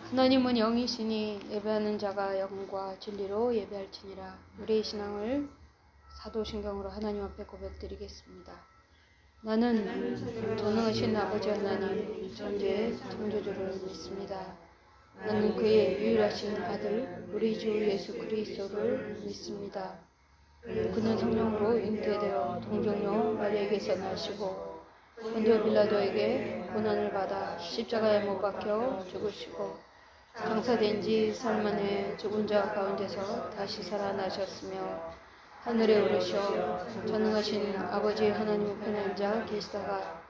하나님은 영이시니 예배하는 자가 영과 진리로 예배할지니라. 우리의 신앙을 사도신경으로 하나님 앞에 고백드리겠습니다. 나는 전능하신 아버지 하나님 천지의 창조주를 믿습니다. 나는 그의 유일하신 아들 우리 주 예수 그리스도를 믿습니다. 그는 성령으로 잉태되어 동정녀 마리아에게서 나시고 본디오 빌라도에게 고난을 받아 십자가에 못 박혀 죽으시고 장사된 지 사흘 만에 죽은 자 가운데서 다시 살아나셨으며 하늘에 오르셔 전능하신 아버지 하나님 우편에 앉아 계시다가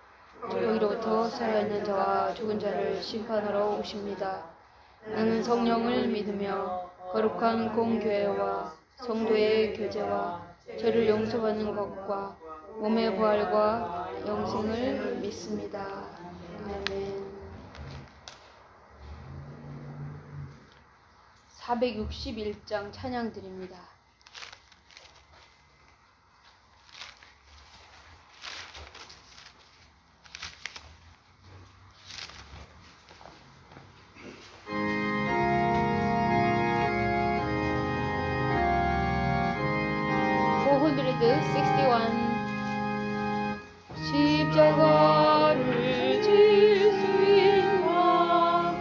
거기로부터 살아있는 자와 죽은 자를 심판하러 오십니다. 나는 성령을 믿으며 거룩한 공교회와 성도의 교제와 죄를 용서받는 것과 몸의 부활과 영생을 믿습니다. 아멘. 461장 찬양 드립니다. 십자가를 질 수 있나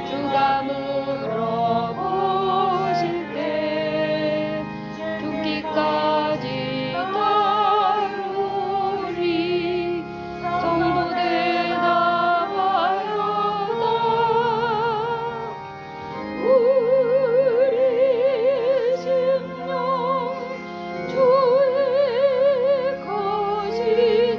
주가 물어보실 때 죽기까지 따르리 성도 대답하여다 우리 심령 주의 것이니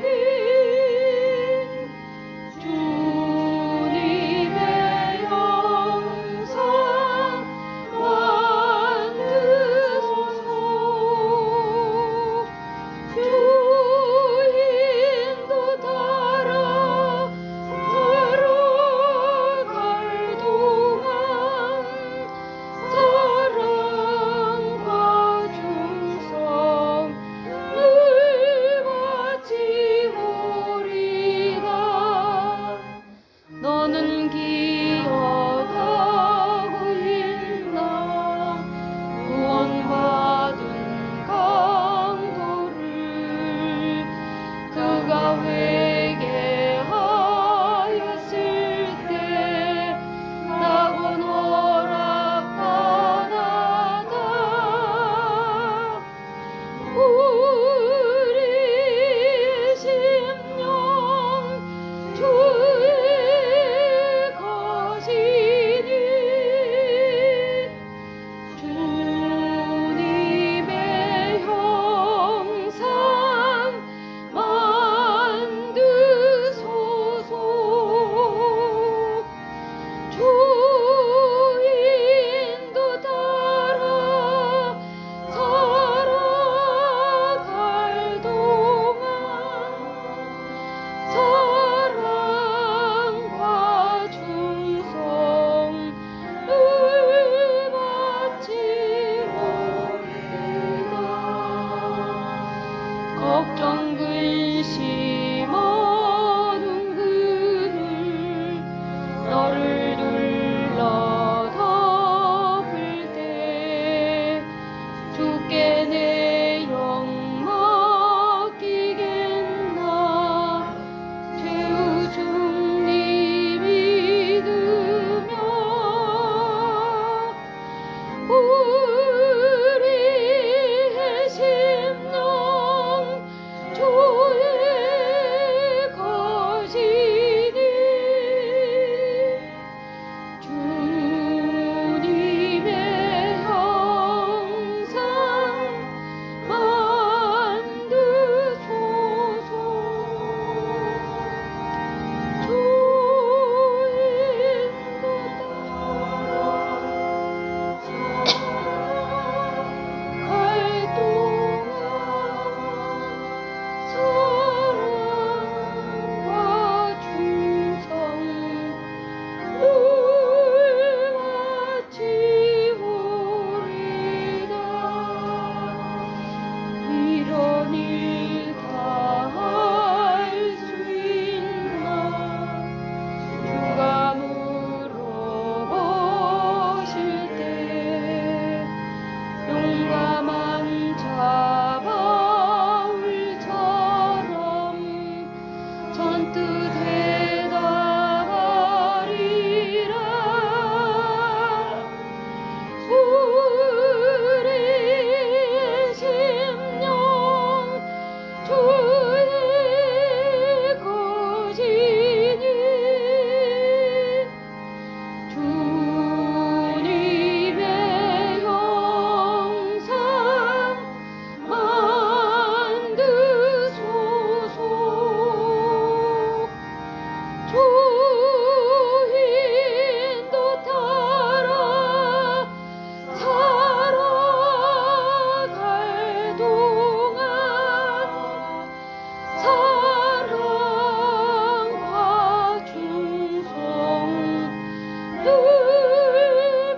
늘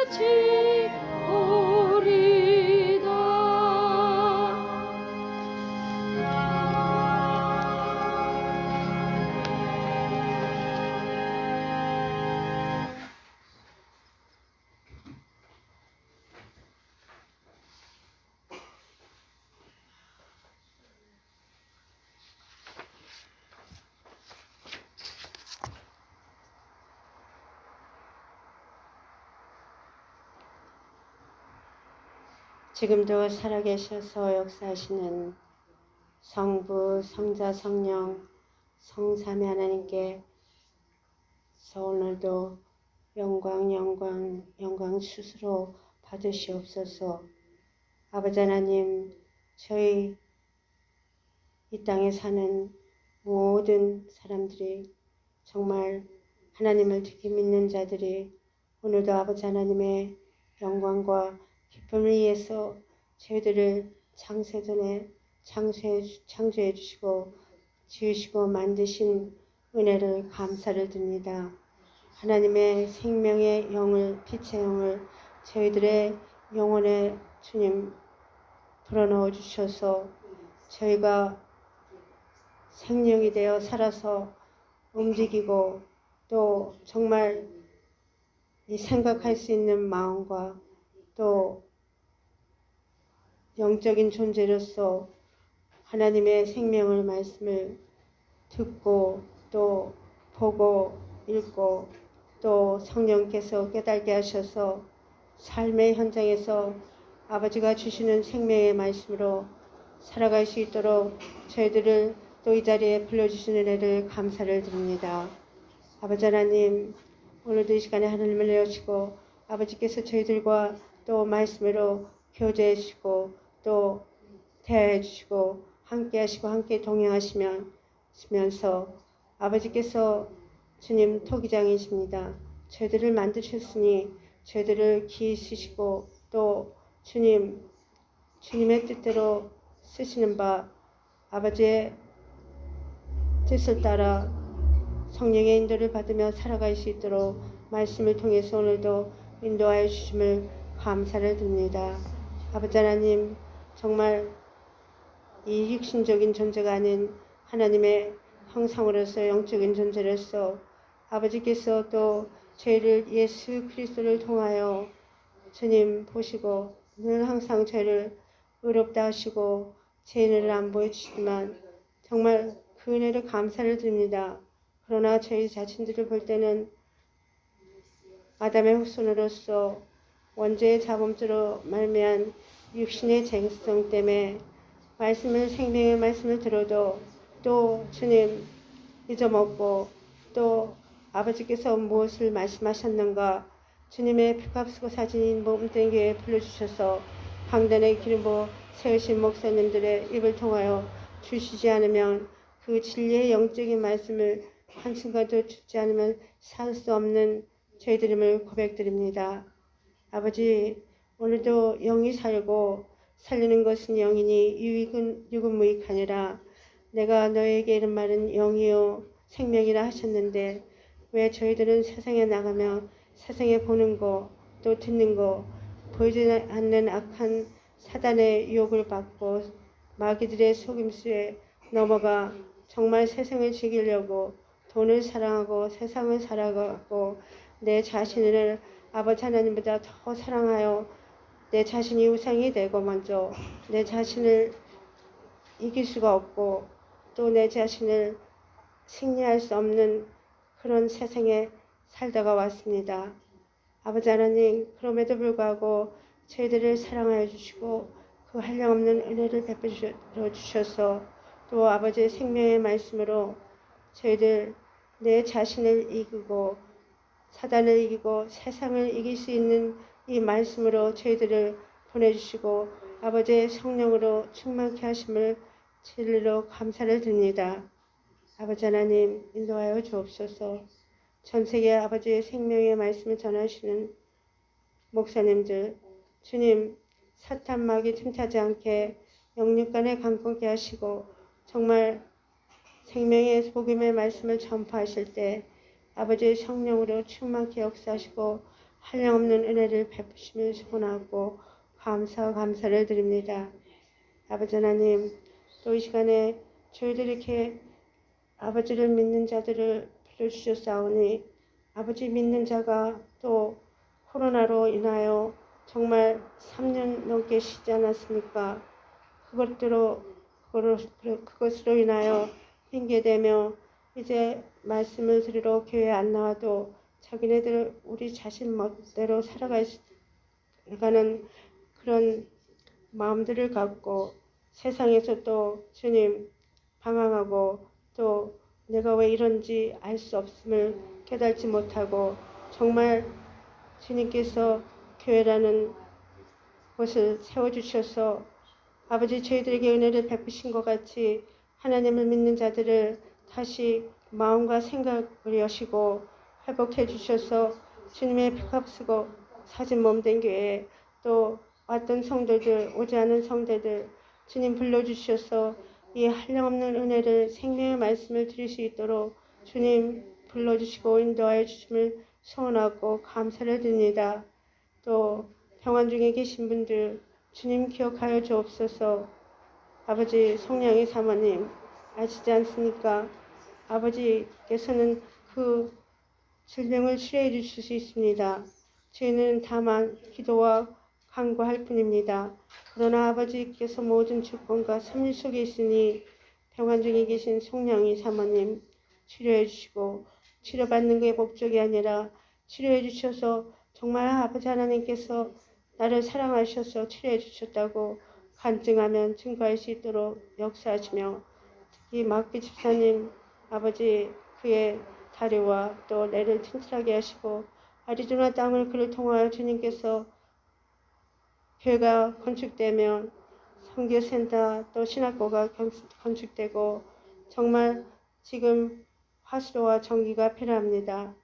바치오리다. 지금도 살아계셔서 역사하시는 성부, 성자, 성령, 성삼위 하나님께 오늘도 영광 스스로 받으시옵소서. 아버지 하나님, 저희 이 땅에 사는 모든 사람들이 정말 하나님을 특히 믿는 자들이 오늘도 아버지 하나님의 영광과 기쁨을 위해서 저희들을 창세전에 창조해 주시고 지으시고 만드신 은혜를 감사를 드립니다. 하나님의 생명의 영을, 빛의 영을 저희들의 영혼에 주님 불어넣어 주셔서 저희가 생명이 되어 살아서 움직이고 또 정말 이 생각할 수 있는 마음과 또 영적인 존재로서 하나님의 생명을 말씀을 듣고 또 보고 읽고 또 성령께서 깨닫게 하셔서 삶의 현장에서 아버지가 주시는 생명의 말씀으로 살아갈 수 있도록 저희들을 또 이 자리에 불러주시는 은혜를 감사를 드립니다. 아버지 하나님, 오늘도 이 시간에 하나님을 내어주시고 아버지께서 저희들과 또 말씀으로 교제해 주시고 또 대화해 주시고 함께 하시고 함께 동행하시면서 아버지께서 주님 토기장이십니다. 저희들을 만드셨으니 저희들을 기이 쓰시고 또 주님의 뜻대로 쓰시는 바 아버지의 뜻을 따라 성령의 인도를 받으며 살아갈 수 있도록 말씀을 통해서 오늘도 인도하여 주심을 감사를 드립니다. 아버지 하나님, 정말 이 육신적인 존재가 아닌 하나님의 형상으로서 영적인 존재로서 아버지께서 또 저희를 예수 그리스도를 통하여 주님 보시고 늘 항상 저희를 의롭다 하시고 죄인을 안 보여주시지만 정말 그 은혜를 감사를 드립니다. 그러나 저희 자신들을 볼 때는 아담의 후손으로서 원죄의 자범죄로 말미암은 육신의 쟁성 때문에 생명의 말씀을 들어도 또 주님 잊어먹고 또 아버지께서 무엇을 말씀하셨는가 주님의 피값쓰고 사진인 몸된 교회에 불러주셔서 강단의 기름부어 세우신 목사님들의 입을 통하여 주시지 않으면 그 진리의 영적인 말씀을 한순간도 듣지 않으면 살 수 없는 저희들임을 고백드립니다. 아버지, 오늘도 영이 살고 살리는 것은 영이니 육은 무익하니라. 내가 너에게 이른 말은 영이요 생명이라 하셨는데 왜 저희들은 세상에 나가며 세상에 보는 거 또 듣는 거 보이지 않는 악한 사단의 유혹을 받고 마귀들의 속임수에 넘어가 정말 세상을 즐기려고 돈을 사랑하고 세상을 살아가고 내 자신을 아버지 하나님보다 더 사랑하여 내 자신이 우상이 되고 먼저 내 자신을 이길 수가 없고 또 내 자신을 승리할 수 없는 그런 세상에 살다가 왔습니다. 아버지 하나님, 그럼에도 불구하고 저희들을 사랑하여 주시고 그 한량없는 은혜를 베풀어 주셔서 또 아버지의 생명의 말씀으로 저희들 내 자신을 이기고 사단을 이기고 세상을 이길 수 있는 이 말씀으로 저희들을 보내주시고 아버지의 성령으로 충만케 하심을 진리로 감사를 드립니다. 아버지 하나님, 인도하여 주옵소서. 전세계 아버지의 생명의 말씀을 전하시는 목사님들, 주님 사탄 마귀 틈타지 않게 영육간에 강건케 하시고 정말 생명의 복음의 말씀을 전파하실 때 아버지의 성령으로 충만케 역사하시고 한량없는 은혜를 베푸시면 소원하고 감사를 드립니다. 아버지 하나님, 또 이 시간에 저희들 이렇게 아버지를 믿는 자들을 불러주셨사오니 아버지 믿는 자가 또 코로나로 인하여 정말 3년 넘게 쉬지 않았습니까? 그것으로 인하여 핑계대며 이제 말씀을 들으러 교회 안 나와도 자기네들 우리 자신 멋대로 살아가는 그런 마음들을 갖고 세상에서 또 주님 방황하고 또 내가 왜 이런지 알 수 없음을 깨닫지 못하고 정말 주님께서 교회라는 곳을 세워주셔서 아버지 저희들에게 은혜를 베푸신 것 같이 하나님을 믿는 자들을 다시 마음과 생각을 여시고 회복해 주셔서 주님의 피값쓰고 사진 몸된 교회에 또 왔던 성도들 오지 않은 성도들 주님 불러주셔서 이 한량없는 은혜를 생명의 말씀을 드릴 수 있도록 주님 불러주시고 인도하여 주심을 소원하고 감사를 드립니다. 또 병원 중에 계신 분들 주님 기억하여 주옵소서. 아버지 송량희 사모님 아시지 않습니까? 아버지께서는 그 질병을 치료해 주실 수 있습니다. 저희는 다만 기도와 간구할 뿐입니다. 그러나 아버지께서 모든 주권과 섭리 속에 있으니 병원 중에 계신 송량희 사모님 치료해 주시고 치료받는 게 목적이 아니라 치료해 주셔서 정말 아버지 하나님께서 나를 사랑하셔서 치료해 주셨다고 간증하면 증거할 수 있도록 역사하시며 특히 막비 집사님 아버지 그의 다리와 또 뇌를 튼튼하게 하시고 아리조나 땅을 그를 통하여 주님께서 교회가 건축되면 선교센터 또 신학교가 건축되고 정말 지금 화수도와 전기가 필요합니다.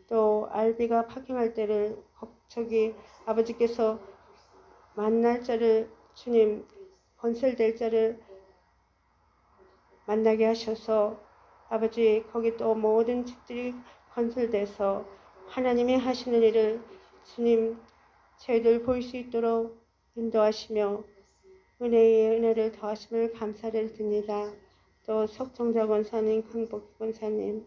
또 RB가 파킹할 때를 저기 아버지께서 만날 자를 주님 건설될 자를 만나게 하셔서 아버지 거기 또 모든 집들이 건설돼서 하나님이 하시는 일을 주님 저희들 볼 수 있도록 인도하시며 은혜의 은혜를 더하심을 감사를 드립니다. 또 석정자 권사님, 강복희 권사님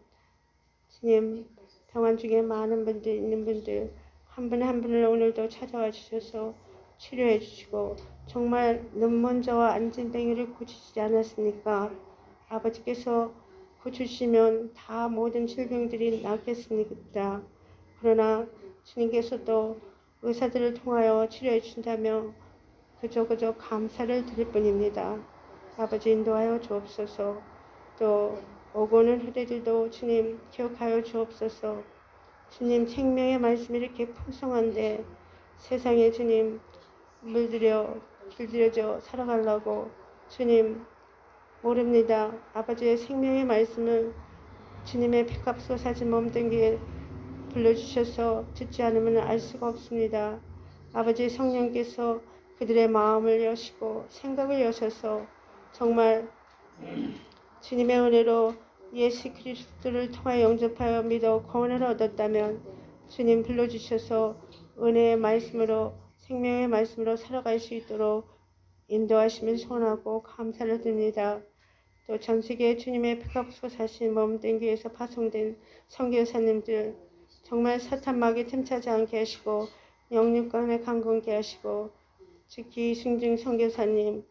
주님 병원 중에 많은 분들 있는 분들 한 분 한 분을 오늘도 찾아와 주셔서 치료해 주시고 정말 눈먼저와 안진뱅이를 고치지 않았습니까? 아버지께서 고치시면 다 모든 질병들이 낫겠습니다. 그러나 주님께서 또 의사들을 통하여 치료해 주신다며 그저 감사를 드릴 뿐입니다. 아버지 인도하여 주옵소서. 또 오고 오는 후대들도 주님 기억하여 주옵소서. 주님 생명의 말씀이 이렇게 풍성한데 세상에 주님 길들여져 살아가려고 주님 모릅니다. 아버지의 생명의 말씀을 주님의 피값으로 사진 몸된 게 불러주셔서 듣지 않으면 알 수가 없습니다. 아버지 성령께서 그들의 마음을 여시고 생각을 여셔서 정말 주님의 은혜로 예수 그리스도를 통하여 영접하여 믿어 구원을 얻었다면 주님 불러주셔서 은혜의 말씀으로 생명의 말씀으로 살아갈 수 있도록 인도하시면 소원하고 감사를 드립니다. 또 전세계 주님의 피값으로 사신 몸된 교회에서 파송된 선교사님들 정말 사탄 마귀 틈차지 않게 하시고 영육간에 강건케 하시고 특히 이승중 선교사님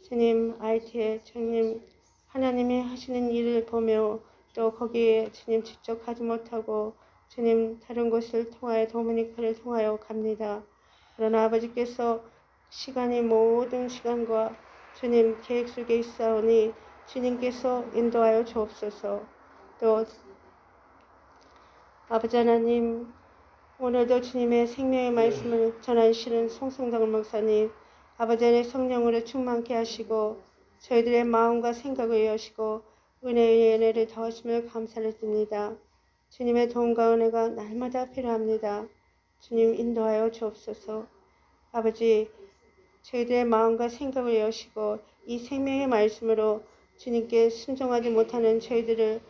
주님 IT에 주님 하나님이 하시는 일을 보며 또 거기에 주님 직접 가지 못하고 주님 다른 곳을 통하여 도미니카를 통하여 갑니다. 그러나 아버지께서 시간이 모든 시간과 주님 계획 속에 있사오니 주님께서 인도하여 주옵소서. 또 아버지 하나님 오늘도 주님의 생명의 말씀을 전하시는 송승덕 목사님 아버지 하나님의 성령으로 충만케 하시고 저희들의 마음과 생각을 여시고 은혜의 은혜를 더하심을 감사를 드립니다. 주님의 도움과 은혜가 날마다 필요합니다. 주님 인도하여 주옵소서. 아버지 저희들의 마음과 생각을 여시고 이 생명의 말씀으로 주님께 순종하지 못하는 저희들을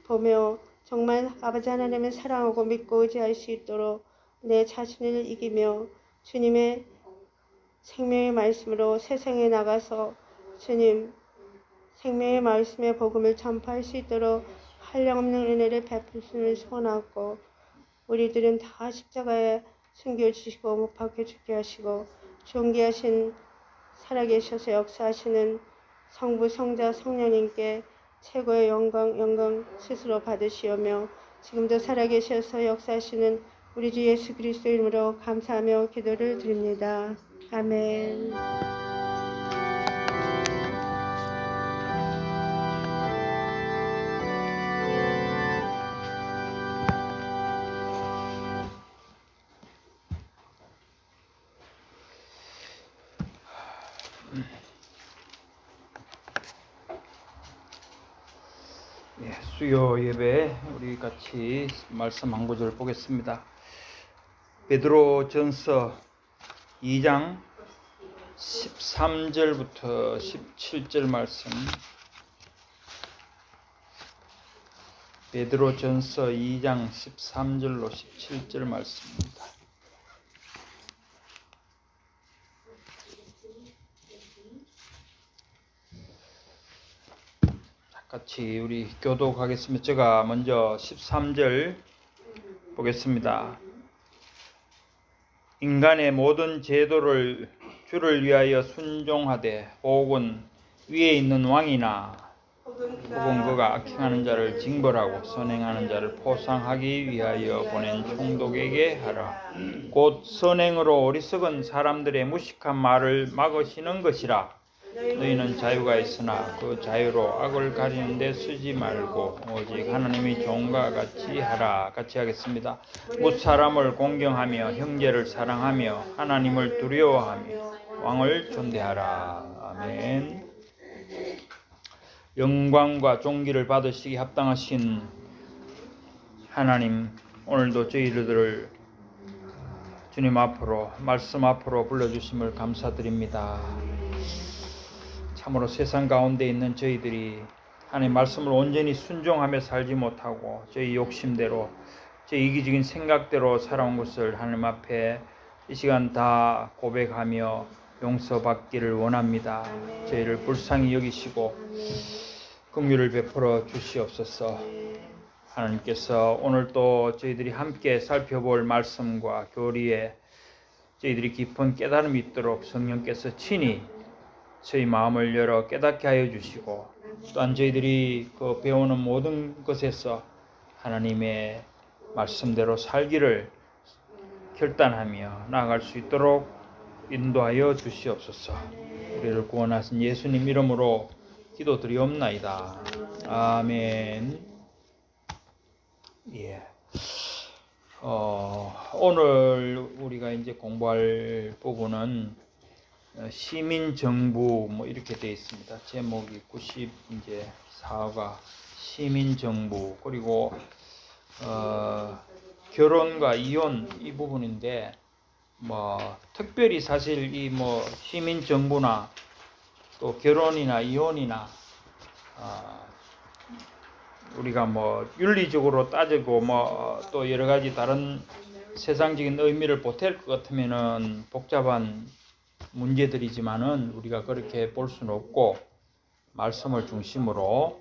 보며 정말 아버지 하나님을 사랑하고 믿고 의지할 수 있도록 내 자신을 이기며 주님의 생명의 말씀으로 세상에 나가서 주님 생명의 말씀의 복음을 전파할 수 있도록 한량없는 은혜를 베푸심을 소원하고 우리들은 다 십자가에 숨겨주시고 못 박혀 죽게 하시고 존귀하신 살아계셔서 역사하시는 성부 성자 성령님께 최고의 영광 스스로 받으시오며 지금도 살아계셔서 역사하시는 우리 주 예수 그리스도 이름으로 감사하며 기도를 드립니다. 아멘. 예, 수요 예배 우리 같이 말씀 한 구절 보겠습니다. 베드로전서 2장 13절부터 17절 말씀. 베드로전서 2장 13절로 17절 말씀입니다. 같이 우리 교독하겠습니다. 제가 먼저 13절 보겠습니다. 인간의 모든 제도를 주를 위하여 순종하되 혹은 위에 있는 왕이나 혹은 그가 악행하는 자를 징벌하고 선행하는 자를 포상하기 위하여 보낸 총독에게 하라. 곧 선행으로 어리석은 사람들의 무식한 말을 막으시는 것이라. 너희는 자유가 있으나 그 자유로 악을 가리는 데 쓰지 말고 오직 하나님이 종과 같이 하라. 같이 하겠습니다. 못 사람을 공경하며 형제를 사랑하며 하나님을 두려워하며 왕을 존대하라. 아멘. 영광과 존귀를 받으시기 합당하신 하나님, 오늘도 저희들을 주님 앞으로 말씀 앞으로 불러주심을 감사드립니다. 참으로 세상 가운데 있는 저희들이 하나님 말씀을 온전히 순종하며 살지 못하고 저희 욕심대로 저희 이기적인 생각대로 살아온 것을 하나님 앞에 이 시간 다 고백하며 용서받기를 원합니다. 저희를 불쌍히 여기시고 긍휼을 베풀어 주시옵소서. 하나님께서 오늘 또 저희들이 함께 살펴볼 말씀과 교리에 저희들이 깊은 깨달음이 있도록 성령께서 친히 저희 마음을 열어 깨닫게 하여 주시고 또한 저희들이 그 배우는 모든 것에서 하나님의 말씀대로 살기를 결단하며 나아갈 수 있도록 인도하여 주시옵소서. 우리를 구원하신 예수님 이름으로 기도드리옵나이다. 아멘. 예. 오늘 우리가 이제 공부할 부분은 시민 정부 뭐 이렇게 되어 있습니다. 제목이 94가 시민 정부, 그리고 결혼과 이혼 이 부분인데 뭐 특별히 사실 이 뭐 시민 정부나 또 결혼이나 이혼이나 우리가 뭐 윤리적으로 따지고 뭐 또 여러 가지 다른 세상적인 의미를 보탤 것 같으면은 복잡한 문제들이지만은 우리가 그렇게 볼 수는 없고 말씀을 중심으로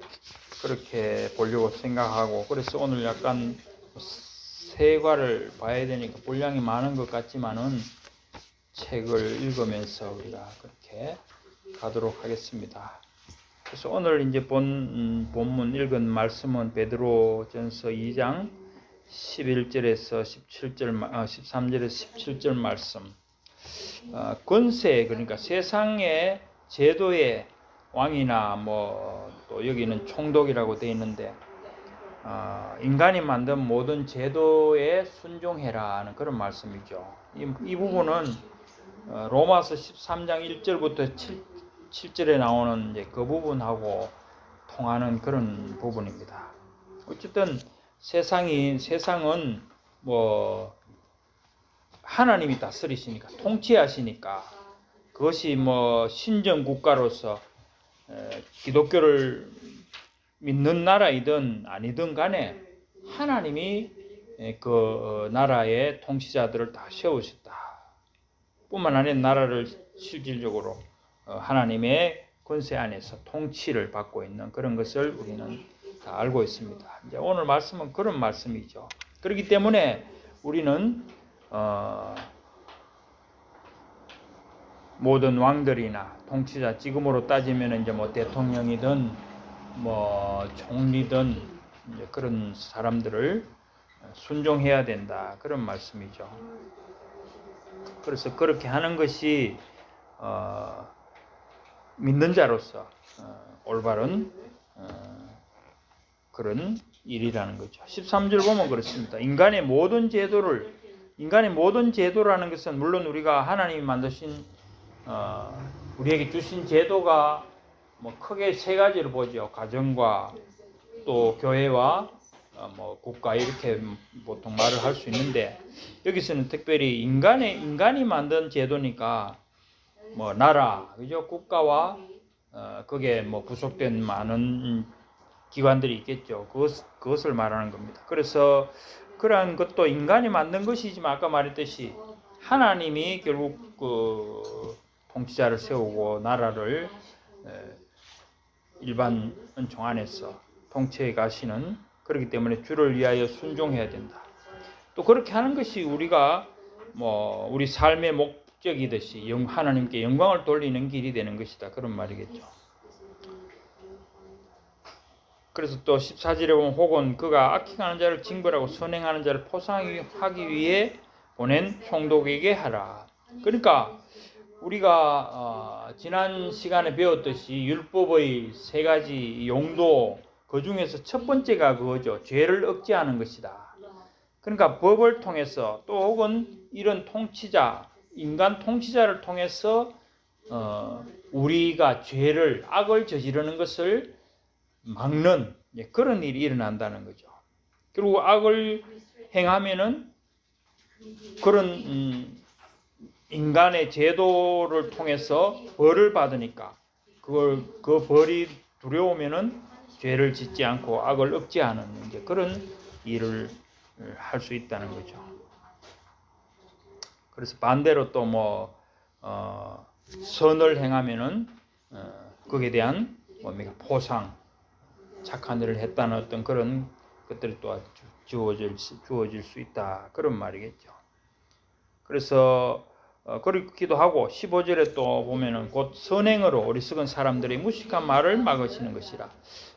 그렇게 보려고 생각하고, 그래서 오늘 약간 세과를 봐야 되니까 분량이 많은 것 같지만은 책을 읽으면서 우리가 그렇게 가도록 하겠습니다. 그래서 오늘 이제 본문 읽은 말씀은 베드로전서 2장 11절에서 13절에서 17절 말씀. 권세, 그러니까 세상의 제도의 왕이나 뭐 또 여기는 총독이라고 되어 있는데 인간이 만든 모든 제도에 순종해라는 그런 말씀이죠. 이 부분은 로마서 13장 1절부터 7절에 나오는 이제 그 부분하고 통하는 그런 부분입니다. 어쨌든 세상은 뭐 하나님이 다스리시니까, 통치하시니까, 그것이 뭐 신정 국가로서 기독교를 믿는 나라이든 아니든 간에 하나님이 그 나라의 통치자들을 다 세우셨다. 뿐만 아니라 나라를 실질적으로 하나님의 권세 안에서 통치를 받고 있는 그런 것을 우리는 다 알고 있습니다. 이제 오늘 말씀은 그런 말씀이죠. 그렇기 때문에 우리는 모든 왕들이나 통치자, 지금으로 따지면 이제 뭐 대통령이든 뭐 총리든 이제 그런 사람들을 순종해야 된다, 그런 말씀이죠. 그래서 그렇게 하는 것이 믿는 자로서 올바른 그런 일이라는 거죠. 13절 보면 그렇습니다. 인간의 모든 제도라는 것은 물론 우리가 하나님이 만드신 우리에게 주신 제도가 뭐 크게 세 가지로 보죠. 가정과 또 교회와 뭐 국가, 이렇게 보통 말을 할 수 있는데, 여기서는 특별히 인간이 만든 제도니까 뭐 나라, 그죠? 국가와 그게 뭐 부속된 많은 기관들이 있겠죠. 그것을 말하는 겁니다. 그래서 그러한 것도 인간이 만든 것이지만 아까 말했듯이 하나님이 결국 그 통치자를 세우고 나라를 일반 은총 안에서 통치해 가시는, 그렇기 때문에 주를 위하여 순종해야 된다. 또 그렇게 하는 것이 우리가 뭐 우리 삶의 목적이듯이 하나님께 영광을 돌리는 길이 되는 것이다, 그런 말이겠죠. 그래서 또 14절에 보면 혹은 그가 악행하는 자를 징벌하고 선행하는 자를 포상하기 위해 보낸 총독에게 하라. 그러니까 우리가 지난 시간에 배웠듯이 율법의 세 가지 용도, 그 중에서 첫 번째가 그거죠. 죄를 억제하는 것이다. 그러니까 법을 통해서 또 혹은 이런 통치자, 인간 통치자를 통해서 우리가 악을 저지르는 것을 막는 그런 일이 일어난다는 거죠. 그리고 악을 행하면은 그런 인간의 제도를 통해서 벌을 받으니까 그 벌이 두려우면은 죄를 짓지 않고 악을 억제하는 이제 그런 일을 할 수 있다는 거죠. 그래서 반대로 또 뭐 선을 행하면은 거기에 대한 뭡니까, 포상, 착한 일을 했다는 어떤 그런 것들이 또 주어질 수 있다, 그런 말이겠죠. 그래서 그렇기도 하고 15절에 또 보면은 곧 선행으로 어리석은 사람들의 무식한 말을 막으시는 것이라.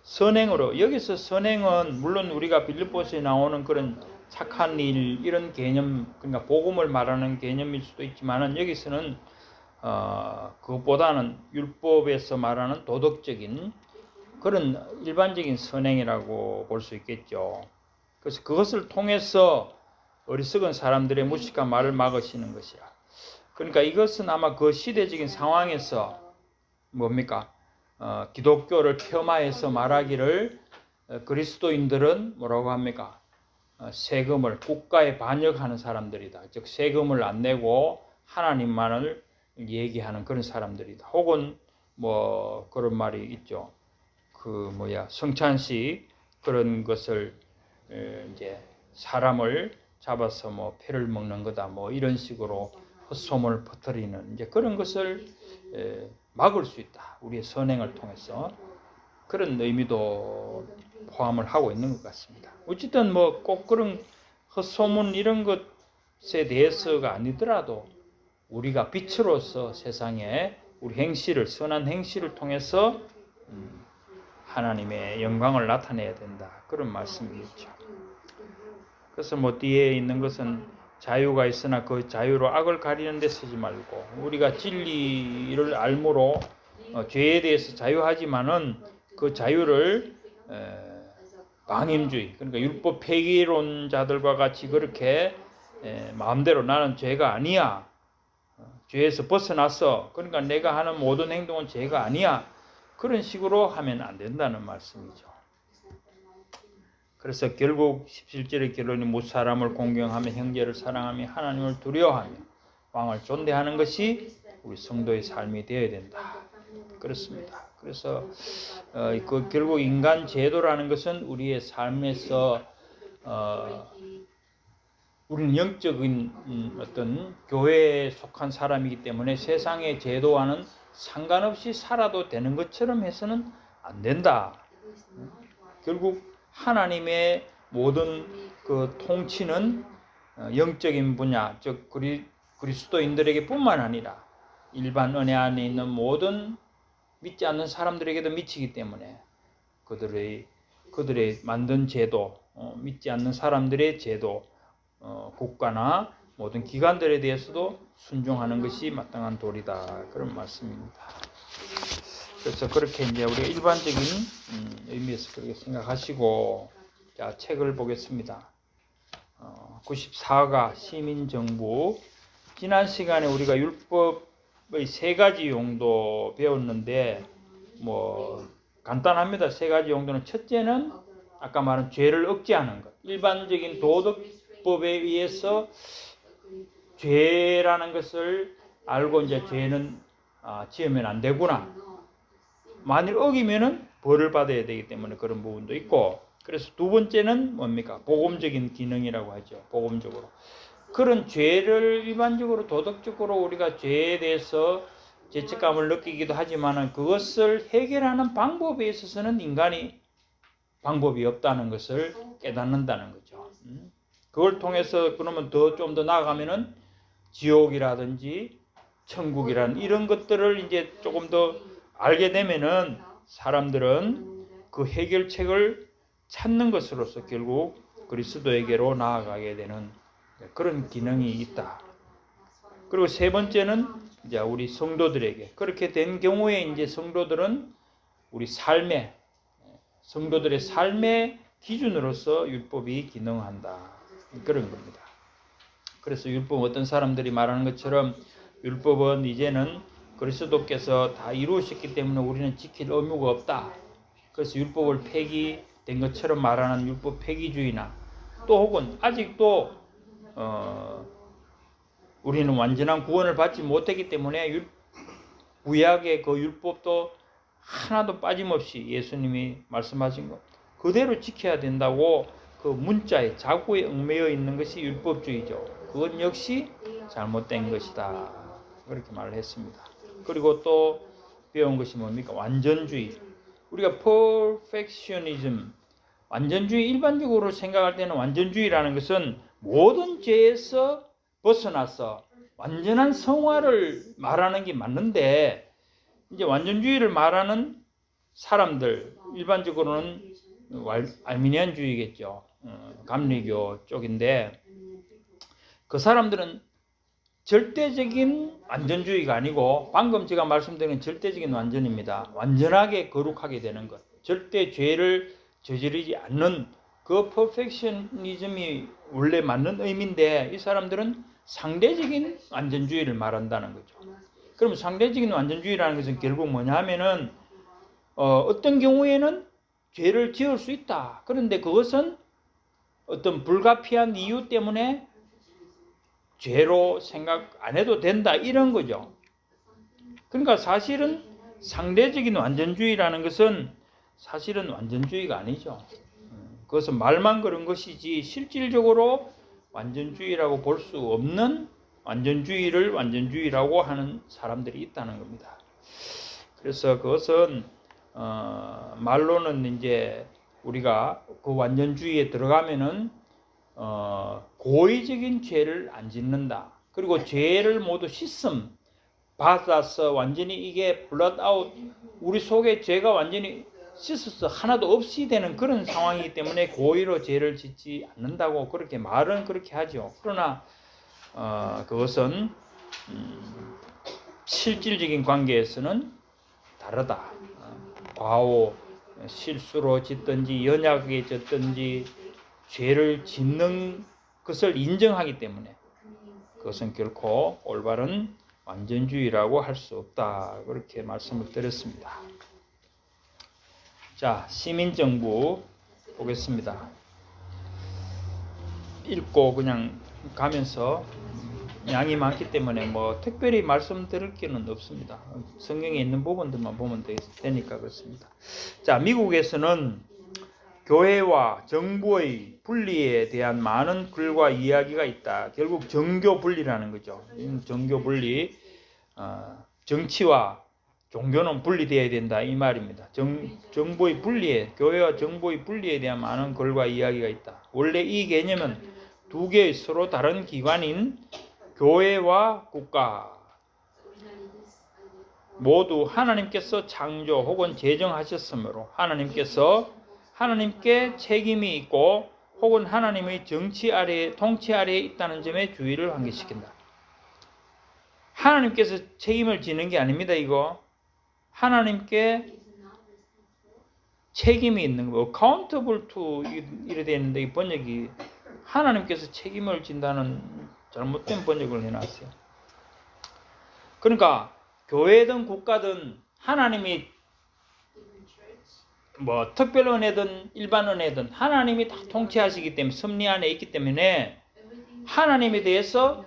선행으로, 여기서 선행은 물론 우리가 빌립보서에 나오는 그런 착한 일, 이런 개념, 그러니까 복음을 말하는 개념일 수도 있지만은 여기서는 그것보다는 율법에서 말하는 도덕적인 그런 일반적인 선행이라고 볼 수 있겠죠. 그래서 그것을 통해서 어리석은 사람들의 무식한 말을 막으시는 것이라. 그러니까 이것은 아마 그 시대적인 상황에서 뭡니까? 기독교를 폄하해서 말하기를 그리스도인들은 뭐라고 합니까? 세금을, 국가에 반역하는 사람들이다. 즉 세금을 안 내고 하나님만을 얘기하는 그런 사람들이다. 혹은 뭐 그런 말이 있죠. 성찬식 그런 것을 이제 사람을 잡아서 뭐 피를 먹는 거다, 뭐 이런 식으로 헛소문을 퍼뜨리는 이제 그런 것을 막을 수 있다. 우리의 선행을 통해서 그런 의미도 포함을 하고 있는 것 같습니다. 어쨌든 뭐 꼭 그런 헛소문 이런 것에 대해서가 아니더라도 우리가 빛으로서 세상에 우리 행실을, 선한 행실을 통해서 하나님의 영광을 나타내야 된다, 그런 말씀이겠죠. 그래서 뭐 뒤에 있는 것은 자유가 있으나 그 자유로 악을 가리는 데 쓰지 말고, 우리가 진리를 알므로 죄에 대해서 자유하지만은 그 자유를 방임주의, 그러니까 율법 폐기론자들과 같이 그렇게 마음대로 나는 죄가 아니야, 죄에서 벗어났어, 그러니까 내가 하는 모든 행동은 죄가 아니야, 그런 식으로 하면 안 된다는 말씀이죠. 그래서 결국 17절의 결론이 못 사람을 공경하며 형제를 사랑하며 하나님을 두려워하며 왕을 존대하는 것이 우리 성도의 삶이 되어야 된다, 그렇습니다. 그래서 결국 인간 제도라는 것은 우리의 삶에서 우리는 영적인 어떤 교회에 속한 사람이기 때문에 세상의 제도와는 상관없이 살아도 되는 것처럼 해서는 안 된다. 결국 하나님의 모든 그 통치는 영적인 분야, 즉 그리스도인들에게 뿐만 아니라 일반 은혜 안에 있는 모든 믿지 않는 사람들에게도 미치기 때문에 그들의 만든 제도, 믿지 않는 사람들의 제도, 국가나 모든 기관들에 대해서도 순종하는 것이 마땅한 도리다. 그런 말씀입니다. 그래서 그렇게 이제 우리가 일반적인 의미에서 그렇게 생각하시고, 자, 책을 보겠습니다. 94가 시민정부. 지난 시간에 우리가 율법의 3가지 용도 배웠는데, 뭐 간단합니다. 3가지 용도는, 첫째는 아까 말한 죄를 억제하는 것. 일반적인 도덕법에 의해서 죄라는 것을 알고 이제 죄는 지으면 안 되구나. 만일 어기면은 벌을 받아야 되기 때문에 그런 부분도 있고, 그래서 두 번째는 뭡니까? 복음적인 기능이라고 하죠. 복음적으로. 그런 죄를 일반적으로 도덕적으로 우리가 죄에 대해서 죄책감을 느끼기도 하지만 그것을 해결하는 방법에 있어서는 인간이 방법이 없다는 것을 깨닫는다는 거죠. 그걸 통해서 그러면 좀 더 나아가면은 지옥이라든지 천국이라는 이런 것들을 이제 조금 더 알게 되면은 사람들은 그 해결책을 찾는 것으로서 결국 그리스도에게로 나아가게 되는 그런 기능이 있다. 그리고 세 번째는 이제 우리 성도들에게 그렇게 된 경우에 이제 성도들은 우리 성도들의 삶의 기준으로서 율법이 기능한다. 그런 겁니다. 그래서 율법 어떤 사람들이 말하는 것처럼 율법은 이제는 그리스도께서 다 이루셨기 때문에 우리는 지킬 의무가 없다. 그래서 율법을 폐기된 것처럼 말하는 율법 폐기주의나 또 혹은 아직도 우리는 완전한 구원을 받지 못했기 때문에 구약의 그 율법도 하나도 빠짐없이 예수님이 말씀하신 것 그대로 지켜야 된다고 그 문자에 자구에 얽매여 있는 것이 율법주의죠. 그건 역시 잘못된 것이다. 그렇게 말을 했습니다. 그리고 또 배운 것이 뭡니까? 완전주의. 우리가 perfectionism, 완전주의, 일반적으로 생각할 때는 완전주의라는 것은 모든 죄에서 벗어나서 완전한 성화를 말하는 게 맞는데, 이제 완전주의를 말하는 사람들, 일반적으로는 알미니안주의겠죠. 감리교 쪽인데, 그 사람들은 절대적인 완전주의가 아니고 방금 제가 말씀드린 절대적인 완전입니다. 완전하게 거룩하게 되는 것. 절대 죄를 저지르지 않는 그 퍼펙셔니즘이 원래 맞는 의미인데 이 사람들은 상대적인 완전주의를 말한다는 거죠. 그럼 상대적인 완전주의라는 것은 결국 뭐냐 하면은 어떤 경우에는 죄를 지을 수 있다. 그런데 그것은 어떤 불가피한 이유 때문에 죄로 생각 안 해도 된다 이런 거죠. 그러니까 사실은 상대적인 완전주의라는 것은 사실은 완전주의가 아니죠. 그것은 말만 그런 것이지 실질적으로 완전주의라고 볼 수 없는 완전주의를 완전주의라고 하는 사람들이 있다는 겁니다. 그래서 그것은 말로는 이제 우리가 그 완전주의에 들어가면은 고의적인 죄를 안 짓는다. 그리고 죄를 모두 받아서 완전히 이게 블러드 아웃, 우리 속에 죄가 완전히 씻어서 하나도 없이 되는 그런 상황이기 때문에 고의로 죄를 짓지 않는다고 그렇게 말은 그렇게 하죠. 그러나 그것은 실질적인 관계에서는 다르다. 과오, 실수로 짓든지 연약하게 짓든지 죄를 짓는 것을 인정하기 때문에 그것은 결코 올바른 완전주의라고 할 수 없다. 그렇게 말씀을 드렸습니다. 자, 시민정부 보겠습니다. 읽고 그냥 가면서 양이 많기 때문에 뭐 특별히 말씀드릴 게는 없습니다. 성경에 있는 부분들만 보면 되니까 그렇습니다. 자, 미국에서는 교회와 정부의 분리에 대한 많은 글과 이야기가 있다. 결국 정교 분리라는 거죠. 정교 분리, 정치와 종교는 분리되어야 된다 이 말입니다. 정부의 분리에, 교회와 정부의 분리에 대한 많은 글과 이야기가 있다. 원래 이 개념은 두 개의 서로 다른 기관인 교회와 국가 모두 하나님께서 창조 혹은 제정하셨으므로 하나님께 책임이 있고 혹은 하나님의 정치 아래에, 통치 아래에 있다는 점에 주의를 환기시킨다. 하나님께서 책임을 지는 게 아닙니다. 이거 하나님께 책임이 있는 거, accountable to 이래 되는데 이 번역이 하나님께서 책임을 진다는 잘못된 번역을 해놨어요. 그러니까 교회든 국가든 하나님이 뭐 특별 은혜든 일반 은혜든 하나님이 다 통치하시기 때문에 섭리 안에 있기 때문에 하나님에 대해서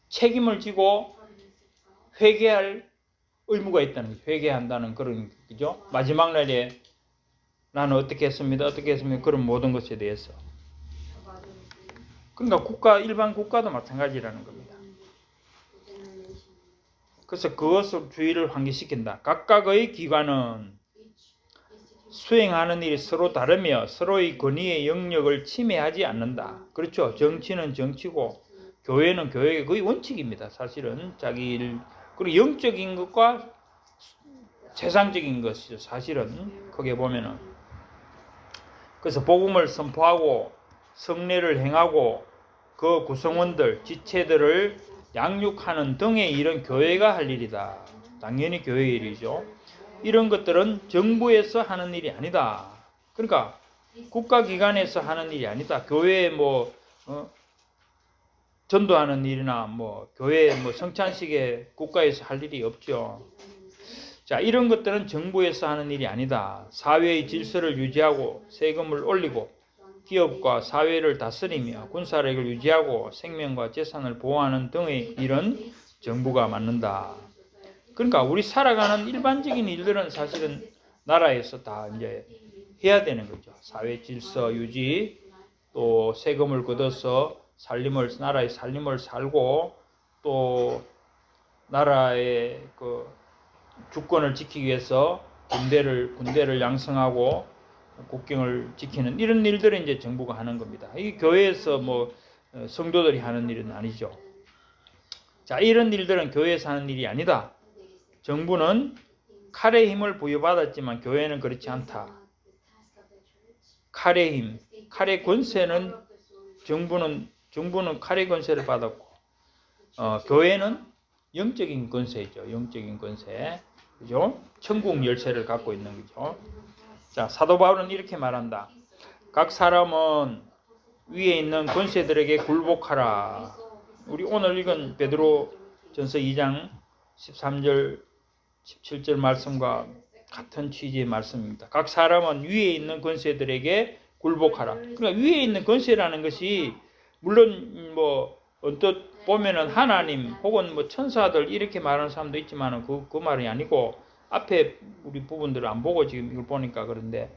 책임을 지고 회개할 의무가 있다는 거죠. 회개한다는 그런 거죠. 마지막 날에 나는 어떻게 했습니다. 그런 모든 것에 대해서. 그러니까 일반 국가도 마찬가지라는 겁니다. 그래서 그것을 주의를 환기시킨다. 각각의 기관은 수행하는 일이 서로 다르며 서로의 권위의 영역을 침해하지 않는다. 그렇죠. 정치는 정치고 교회는 교회의 거의 원칙입니다. 사실은 자기 일, 그리고 영적인 것과 세상적인 것이죠. 사실은 크게 보면은. 그래서 복음을 선포하고 성례를 행하고 그 구성원들, 지체들을 양육하는 등의 일은 교회가 할 일이다. 당연히 교회의 일이죠. 이런 것들은 정부에서 하는 일이 아니다. 그러니까 국가기관에서 하는 일이 아니다. 교회에 전도하는 일이나 교회 성찬식에 국가에서 할 일이 없죠. 자, 이런 것들은 정부에서 하는 일이 아니다. 사회의 질서를 유지하고 세금을 올리고 기업과 사회를 다스리며 군사력을 유지하고 생명과 재산을 보호하는 등의 일은 정부가 맡는다. 그러니까 우리 살아가는 일반적인 일들은 사실은 나라에서 다 이제 해야 되는 거죠. 사회 질서 유지, 또 세금을 걷어서 나라의 살림을 살고, 또 나라의 그 주권을 지키기 위해서 군대를 양성하고 국경을 지키는 이런 일들은 이제 정부가 하는 겁니다. 이 교회에서 성도들이 하는 일은 아니죠. 자, 이런 일들은 교회에서 하는 일이 아니다. 정부는 칼의 힘을 부여받았지만 교회는 그렇지 않다. 칼의 힘, 칼의 권세는 정부는 칼의 권세를 받았고, 교회는 영적인 권세죠. 영적인 권세, 그죠? 천국 열쇠를 갖고 있는 거죠. 자, 사도 바울은 이렇게 말한다. 각 사람은 위에 있는 권세들에게 굴복하라. 우리 오늘 읽은 베드로전서 2장 13절 17절 말씀과 같은 취지의 말씀입니다. 각 사람은 위에 있는 권세들에게 굴복하라. 그러니까 위에 있는 권세라는 것이 물론 언뜻 보면은 하나님 혹은 천사들 이렇게 말하는 사람도 있지만은 그 말이 아니고 앞에 우리 부분들을 안 보고 지금 이걸 보니까 그런데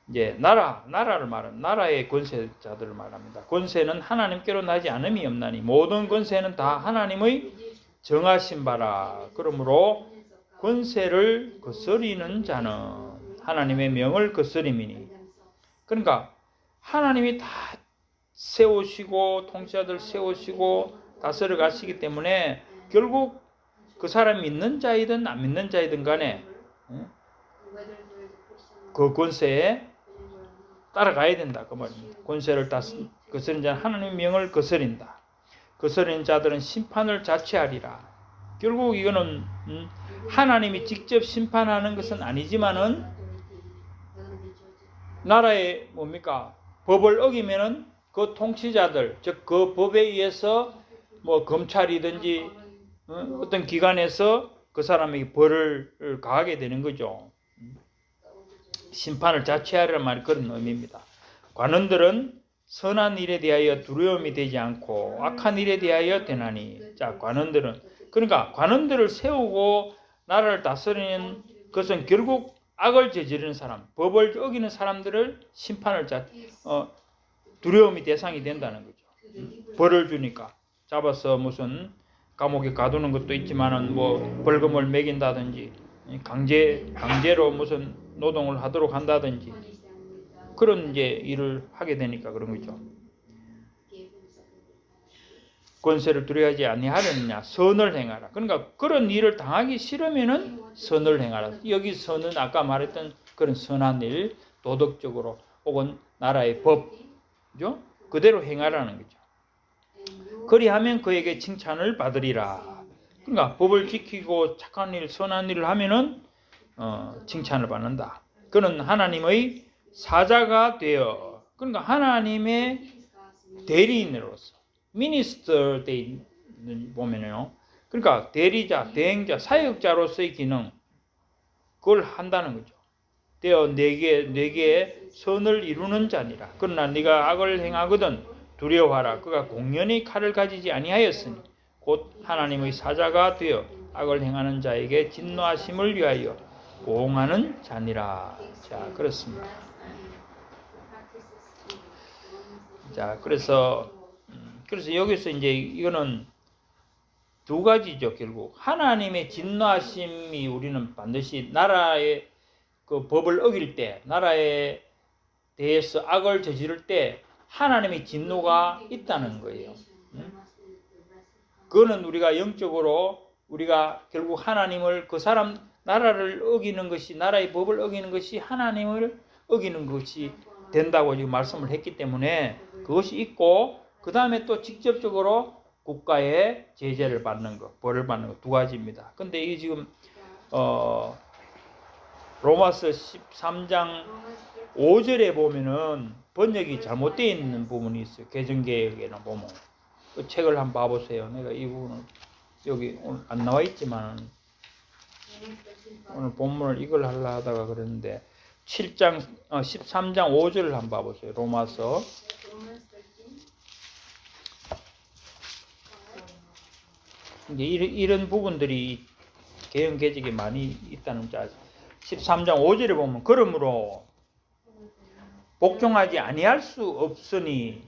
이제 나라를 말하는 나라의 권세자들을 말합니다. 권세는 하나님께로 나지 않음이 없나니 모든 권세는 다 하나님의 정하신 바라. 그러므로 권세를 거스리는 자는 하나님의 명을 거스림이니. 그러니까 하나님이 다 세우시고 통치자들 세우시고 다스려 가시기 때문에 결국 그 사람이 믿는 자이든 안 믿는 자이든 간에 그 권세에 따라가야 된다 그 말입니다. 권세를 거스린 자는 하나님의 명을 거스린다. 거스린 자들은 심판을 자취하리라. 결국 이거는 하나님이 직접 심판하는 것은 아니지만은 나라의 법을 어기면은 그 통치자들, 즉 그 법에 의해서 검찰이든지 어떤 기관에서 그 사람에게 벌을 가하게 되는 거죠. 심판을 자취하리란 말이 그런 의미입니다. 관원들은 선한 일에 대하여 두려움이 되지 않고 악한 일에 대하여 되나니. 자, 관원들은 그러니까 관원들을 세우고 나라를 다스리는 것은 결국 악을 저지르는 사람, 법을 어기는 사람들을 심판을 두려움이 대상이 된다는 거죠. 벌을 주니까 잡아서 무슨 감옥에 가두는 것도 있지만은 뭐 벌금을 매긴다든지 강제로 무슨 노동을 하도록 한다든지 그런 이제 일을 하게 되니까 그런 거죠. 권세를 두려워하지 아니하느냐 선을 행하라. 그러니까 그런 일을 당하기 싫으면은 선을 행하라. 여기 선은 아까 말했던 그런 선한 일, 도덕적으로 혹은 나라의 법, 그죠? 그대로 행하라는 거죠. 그리하면 그에게 칭찬을 받으리라. 그러니까 법을 지키고 착한 일, 선한 일을 하면은 칭찬을 받는다. 그는 하나님의 사자가 되어, 그러니까 하나님의 대리인으로서 미니스터 때 보면요. 그러니까 대리자, 대행자, 사역자로서의 기능 그걸 한다는 거죠. 되어 내게 선을 이루는 자니라. 그러나 네가 악을 행하거든 두려워하라. 그가 공연히 칼을 가지지 아니하였으니 곧 하나님의 사자가 되어 악을 행하는 자에게 진노하심을 위하여 보응하는 자니라. 자, 그렇습니다. 자, 그래서 여기서 이제 이거는 두 가지죠. 결국 하나님의 진노하심이 우리는 반드시 나라의 그 법을 어길 때, 나라에 대해서 악을 저지를 때 하나님의 진노가 있다는 거예요. 그거는 우리가 영적으로 우리가 결국 하나님을 그 사람 나라를 어기는 것이 나라의 법을 어기는 것이 하나님을 어기는 것이 된다고 지금 말씀을 했기 때문에 그것이 있고 그 다음에 또 직접적으로 국가의 제재를 받는 것, 벌을 받는 것 두 가지입니다. 근데 이 지금 로마서 13장 5절에 보면은 번역이 잘못되어 있는 부분이 있어요. 개정개혁에는 보면 그 책을 한번 봐보세요. 내가 이 부분은 여기 오늘 안 나와 있지만 오늘 본문을 이걸 하려 하다가 그랬는데 13장 5절을 한번 봐보세요. 로마서 이제 이런 부분들이 개헌개혁에 많이 있다는 자 13장 5절에 보면 그러므로 복종하지 아니할 수 없으니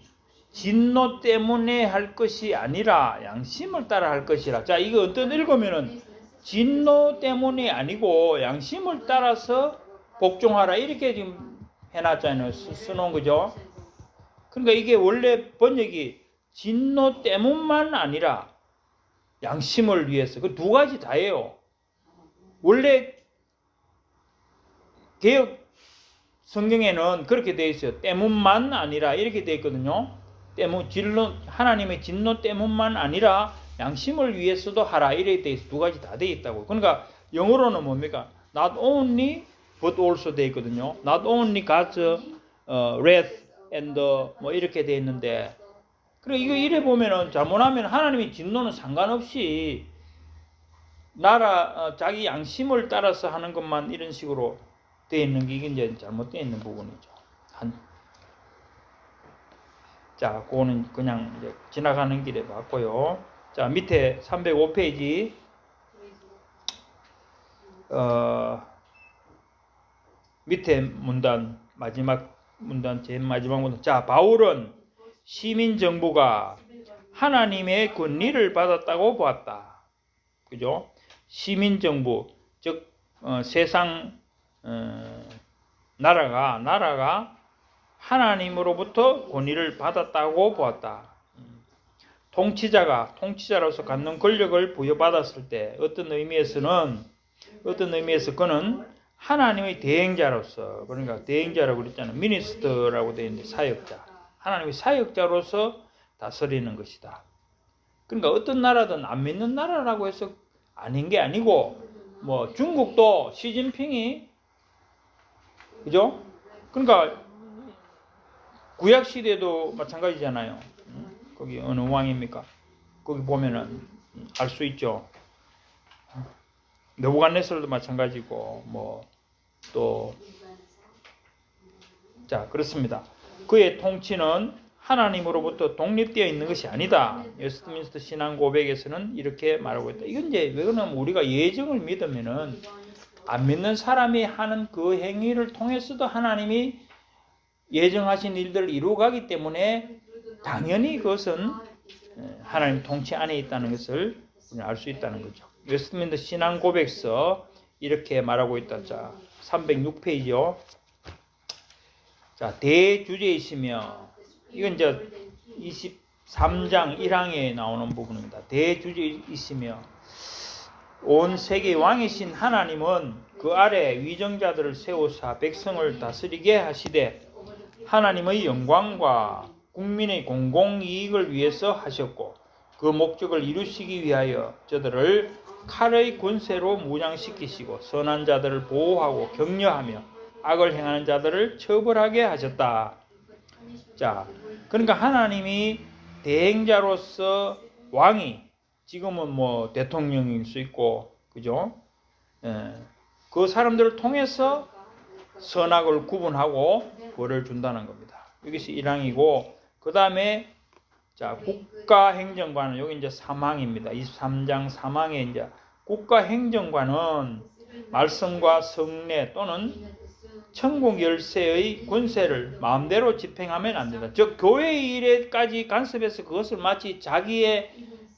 진노 때문에 할 것이 아니라 양심을 따라 할 것이라. 자, 이거 어떤 읽으면은 진노 때문에 아니고 양심을 따라서 복종하라 이렇게 지금 해놨잖아요. 써놓은 거죠. 그러니까 이게 원래 번역이 진노 때문만 아니라 양심을 위해서 그 두 가지 다예요. 원래 개혁 성경에는 그렇게 되어 있어요. 때문만 아니라 이렇게 되어 있거든요. 하나님의 진노 때문만 아니라 양심을 위해서도 하라 이렇게 되어 있어요. 두 가지 다 되어 있다고. 그러니까 영어로는 뭡니까? Not only but also 되어 있거든요. Not only God's wrath and 뭐 이렇게 되어 있는데 그리고 이거 이래 보면은 잘못하면 하나님의 진노는 상관없이 자기 양심을 따라서 하는 것만 이런 식으로 되어 있는 게 이제 잘못되어 있는 부분이죠. 자, 그거는 그냥 이제 지나가는 길에 봤고요. 자, 밑에 305페이지 밑에 문단 마지막 문단 제일 마지막 문단. 자, 바울은 시민 정부가 하나님의 권리를 받았다고 보았다. 그죠? 시민 정부 즉 세상 나라가 하나님으로부터 권위를 받았다고 보았다. 통치자로서 갖는 권력을 부여받았을 때 어떤 의미에서 그는 하나님의 대행자로서, 그러니까 대행자라고 그랬잖아요. 미니스터라고 되어 있는데 사역자. 하나님의 사역자로서 다스리는 것이다. 그러니까 어떤 나라든 안 믿는 나라라고 해서 아닌 게 아니고, 뭐 중국도 시진핑이, 그죠? 그러니까 구약 시대도 마찬가지잖아요. 거기 어느 왕입니까? 거기 보면은 알 수 있죠. 느부갓네살도 마찬가지고, 뭐 또 자, 그렇습니다. 그의 통치는 하나님으로부터 독립되어 있는 것이 아니다. 웨스트민스터 신앙 고백에서는 이렇게 말하고 있다. 이건 이제 왜 그러냐면 우리가 예정을 믿으면은 안 믿는 사람이 하는 그 행위를 통해서도 하나님이 예정하신 일들을 이루어가기 때문에 당연히 그것은 하나님 통치 안에 있다는 것을 알 수 있다는 거죠. 웨스트민스터 신앙 고백서 이렇게 말하고 있다. 자, 306페이지요. 자, 대주제이시며, 이건 이제 23장 1항에 나오는 부분입니다. 대주제이시며 온 세계의 왕이신 하나님은 그 아래 위정자들을 세우사 백성을 다스리게 하시되 하나님의 영광과 국민의 공공이익을 위해서 하셨고 그 목적을 이루시기 위하여 저들을 칼의 권세로 무장시키시고 선한 자들을 보호하고 격려하며 악을 행하는 자들을 처벌하게 하셨다. 자, 그러니까 하나님이 대행자로서 왕이 지금은 뭐 대통령일 수 있고, 그죠? 그 사람들을 통해서 선악을 구분하고 벌을 준다는 겁니다. 이것이 1항이고, 그 다음에 자, 국가행정관은 여기 이제 3항입니다. 23장 3항에 이제 국가행정관은 말씀과 성례 또는 천국 열쇠의 권세를 마음대로 집행하면 안 된다. 즉 교회 일에까지 간섭해서 그것을 마치 자기의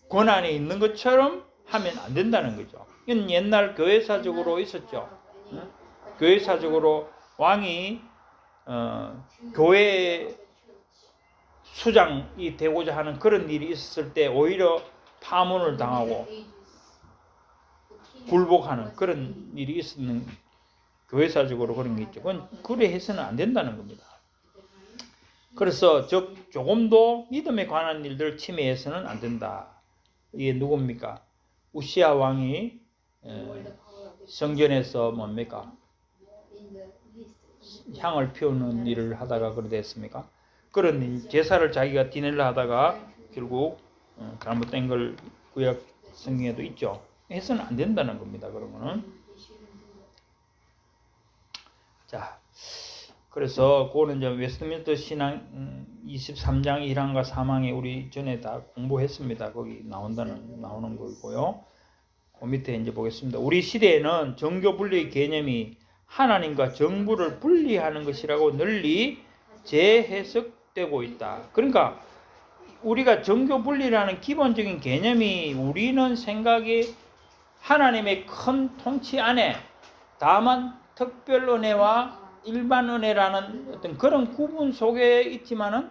권한에 있는 것처럼 하면 안 된다는 거죠. 이건 옛날 교회사적으로 있었죠. 교회사적으로 왕이 교회 수장이 되고자 하는 그런 일이 있었을 때 오히려 파문을 당하고 굴복하는 그런 일이 있었는 교회사적으로 그런 게 있죠. 그건 그래 해서는 안 된다는 겁니다. 그래서 즉 조금도 믿음에 관한 일들 침해해서는 안 된다. 이게 누굽니까? 우시아 왕이 성전에서 뭡니까? 향을 피우는 일을 하다가 그래 됐습니까? 그런 제사를 자기가 지내려 하다가 결국 잘못된 걸 구약 성경에도 있죠. 해서는 안 된다는 겁니다. 그러면은 자, 그래서 그거는 이제 웨스트민스터 신앙 23장 1항과 3항에 우리 전에 다 공부했습니다. 거기 나오는 거고요. 그 밑에 이제 보겠습니다. 우리 시대에는 정교 분리의 개념이 하나님과 정부를 분리하는 것이라고 널리 재해석되고 있다. 그러니까 우리가 정교 분리라는 기본적인 개념이 우리는 생각이 하나님의 큰 통치 안에 다만 특별 은혜와 일반 은혜라는 어떤 그런 구분 속에 있지만은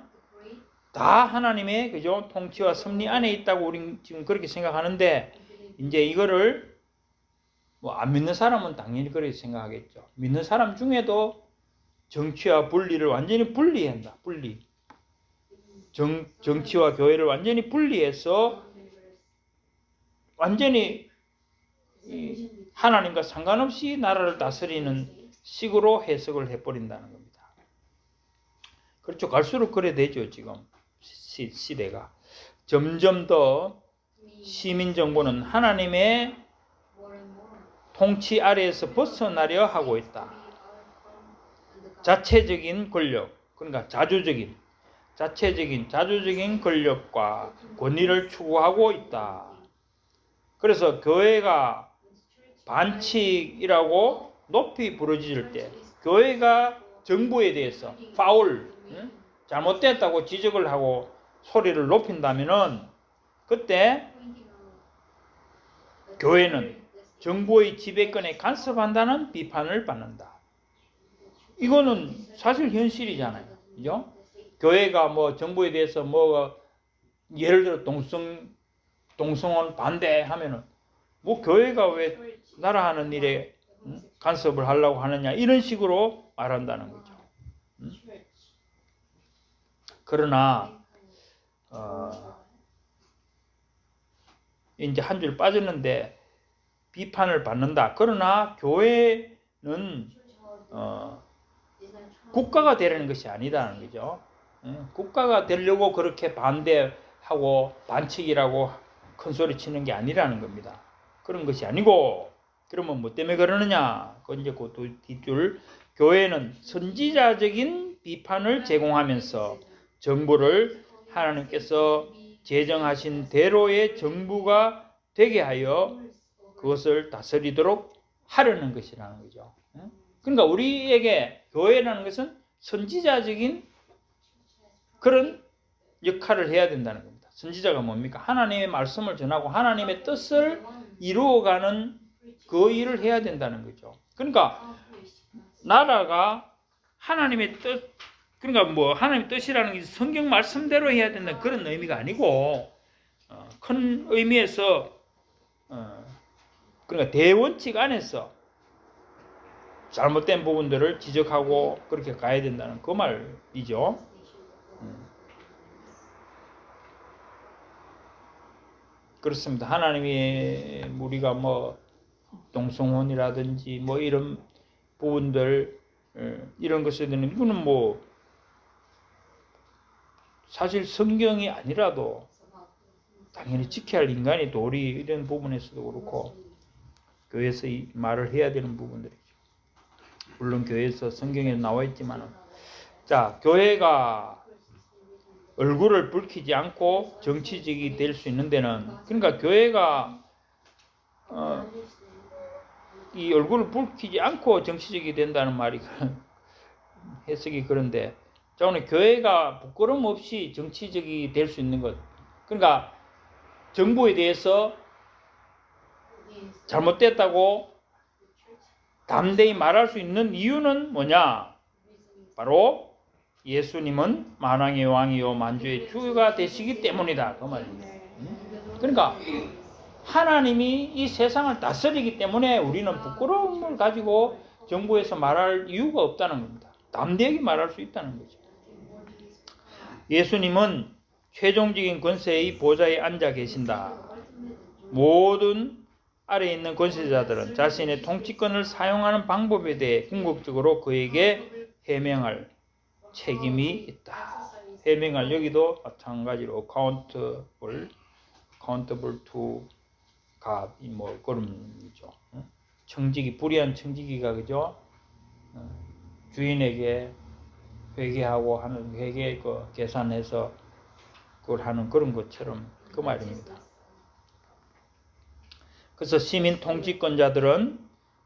다 하나님의 그죠 통치와 섭리 안에 있다고 우리 지금 그렇게 생각하는데 이제 이거를 뭐 안 믿는 사람은 당연히 그렇게 생각하겠죠. 믿는 사람 중에도 정치와 분리를 완전히 분리한다. 분리. 정치와 교회를 완전히 분리해서 완전히 하나님과 상관없이 나라를 다스리는 식으로 해석을 해버린다는 겁니다. 그렇죠. 갈수록 그래 되죠. 지금 시대가 점점 더 시민 정부는 하나님의 통치 아래에서 벗어나려 하고 있다. 자체적인 권력, 그러니까 자주적인 권력과 권위를 추구하고 있다. 그래서 교회가 반칙이라고 높이 부르짖을 때 교회가 정부에 대해서 파울, 잘못됐다고 지적을 하고 소리를 높인다면은 그때 교회는 정부의 지배권에 간섭한다는 비판을 받는다. 이거는 사실 현실이잖아요. 그죠? 교회가 뭐 정부에 대해서 뭐 예를 들어 동성혼 반대하면은 뭐 교회가 왜 나라 하는 일에 간섭을 하려고 하느냐 이런 식으로 말한다는 거죠. 그러나 이제 한 줄 빠졌는데 비판을 받는다. 그러나 교회는 국가가 되려는 것이 아니다는 거죠. 국가가 되려고 그렇게 반대하고 반칙이라고 큰 소리 치는 게 아니라는 겁니다. 그런 것이 아니고 그러면 뭐 때문에 그러느냐? 그 이제 그 뒷줄 교회는 선지자적인 비판을 제공하면서 정부를 하나님께서 제정하신 대로의 정부가 되게 하여 그것을 다스리도록 하려는 것이라는 거죠. 그러니까 우리에게 교회라는 것은 선지자적인 그런 역할을 해야 된다는 겁니다. 선지자가 뭡니까? 하나님의 말씀을 전하고 하나님의 뜻을 이루어가는 그 일을 해야 된다는 거죠. 그러니까 나라가 하나님의 뜻, 그러니까 뭐 하나님의 뜻이라는 게 성경 말씀대로 해야 된다는 그런 의미가 아니고 큰 의미에서 그러니까 대원칙 안에서 잘못된 부분들을 지적하고 그렇게 가야 된다는 그 말이죠. 그렇습니다. 하나님이 우리가 뭐 동성혼이라든지 뭐 이런 부분들 이런 것에 대한 이거는 뭐 사실 성경이 아니라도 당연히 지켜야 할 인간의 도리 이런 부분에서도 그렇고 교회에서 이 말을 해야 되는 부분들이죠. 물론 교회에서 성경에 나와 있지만은 자 교회가 얼굴을 붉히지 않고 정치적이 될 수 있는 데는 그러니까 교회가 이 얼굴을 붉히지 않고 정치적이 된다는 말이 해석이 그런데 자 오늘 교회가 부끄럼 없이 정치적이 될 수 있는 것 그러니까 정부에 대해서 잘못됐다고 담대히 말할 수 있는 이유는 뭐냐? 바로 예수님은 만왕의 왕이요 만주의 주가 되시기 때문이다. 그 말입니다. 그러니까 하나님이 이 세상을 다스리기 때문에 우리는 부끄러움을 가지고 정부에서 말할 이유가 없다는 겁니다. 담대하게 말할 수 있다는 거죠. 예수님은 최종적인 권세의 보좌에 앉아 계신다. 모든 아래에 있는 권세자들은 자신의 통치권을 사용하는 방법에 대해 궁극적으로 그에게 해명할 책임이 있다. 해명할 여기도 마찬가지로 accountable to God 뭐 그런 거죠. 청지기 불의한 청지기가 그죠? 주인에게 회개하고 하는 회개 그 계산해서 그걸 하는 그런 것처럼 그 말입니다. 그래서 시민 통치권자들은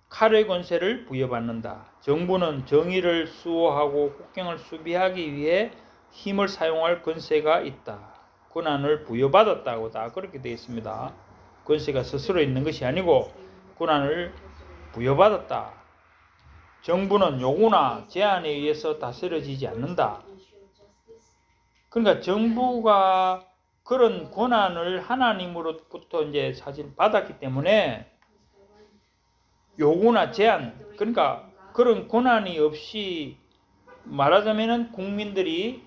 칼의 권세를 부여받는다. 정부는 정의를 수호하고 국경을 수비하기 위해 힘을 사용할 권세가 있다. 권한을 부여받았다고 다 그렇게 되어 있습니다. 권세가 스스로 있는 것이 아니고 권한을 부여받았다. 정부는 요구나 제한에 의해서 다스려지지 않는다. 그러니까 정부가 그런 권한을 하나님으로부터 이제 사실 받았기 때문에 요구나 제한, 그러니까 그런 권한이 없이 말하자면은 국민들이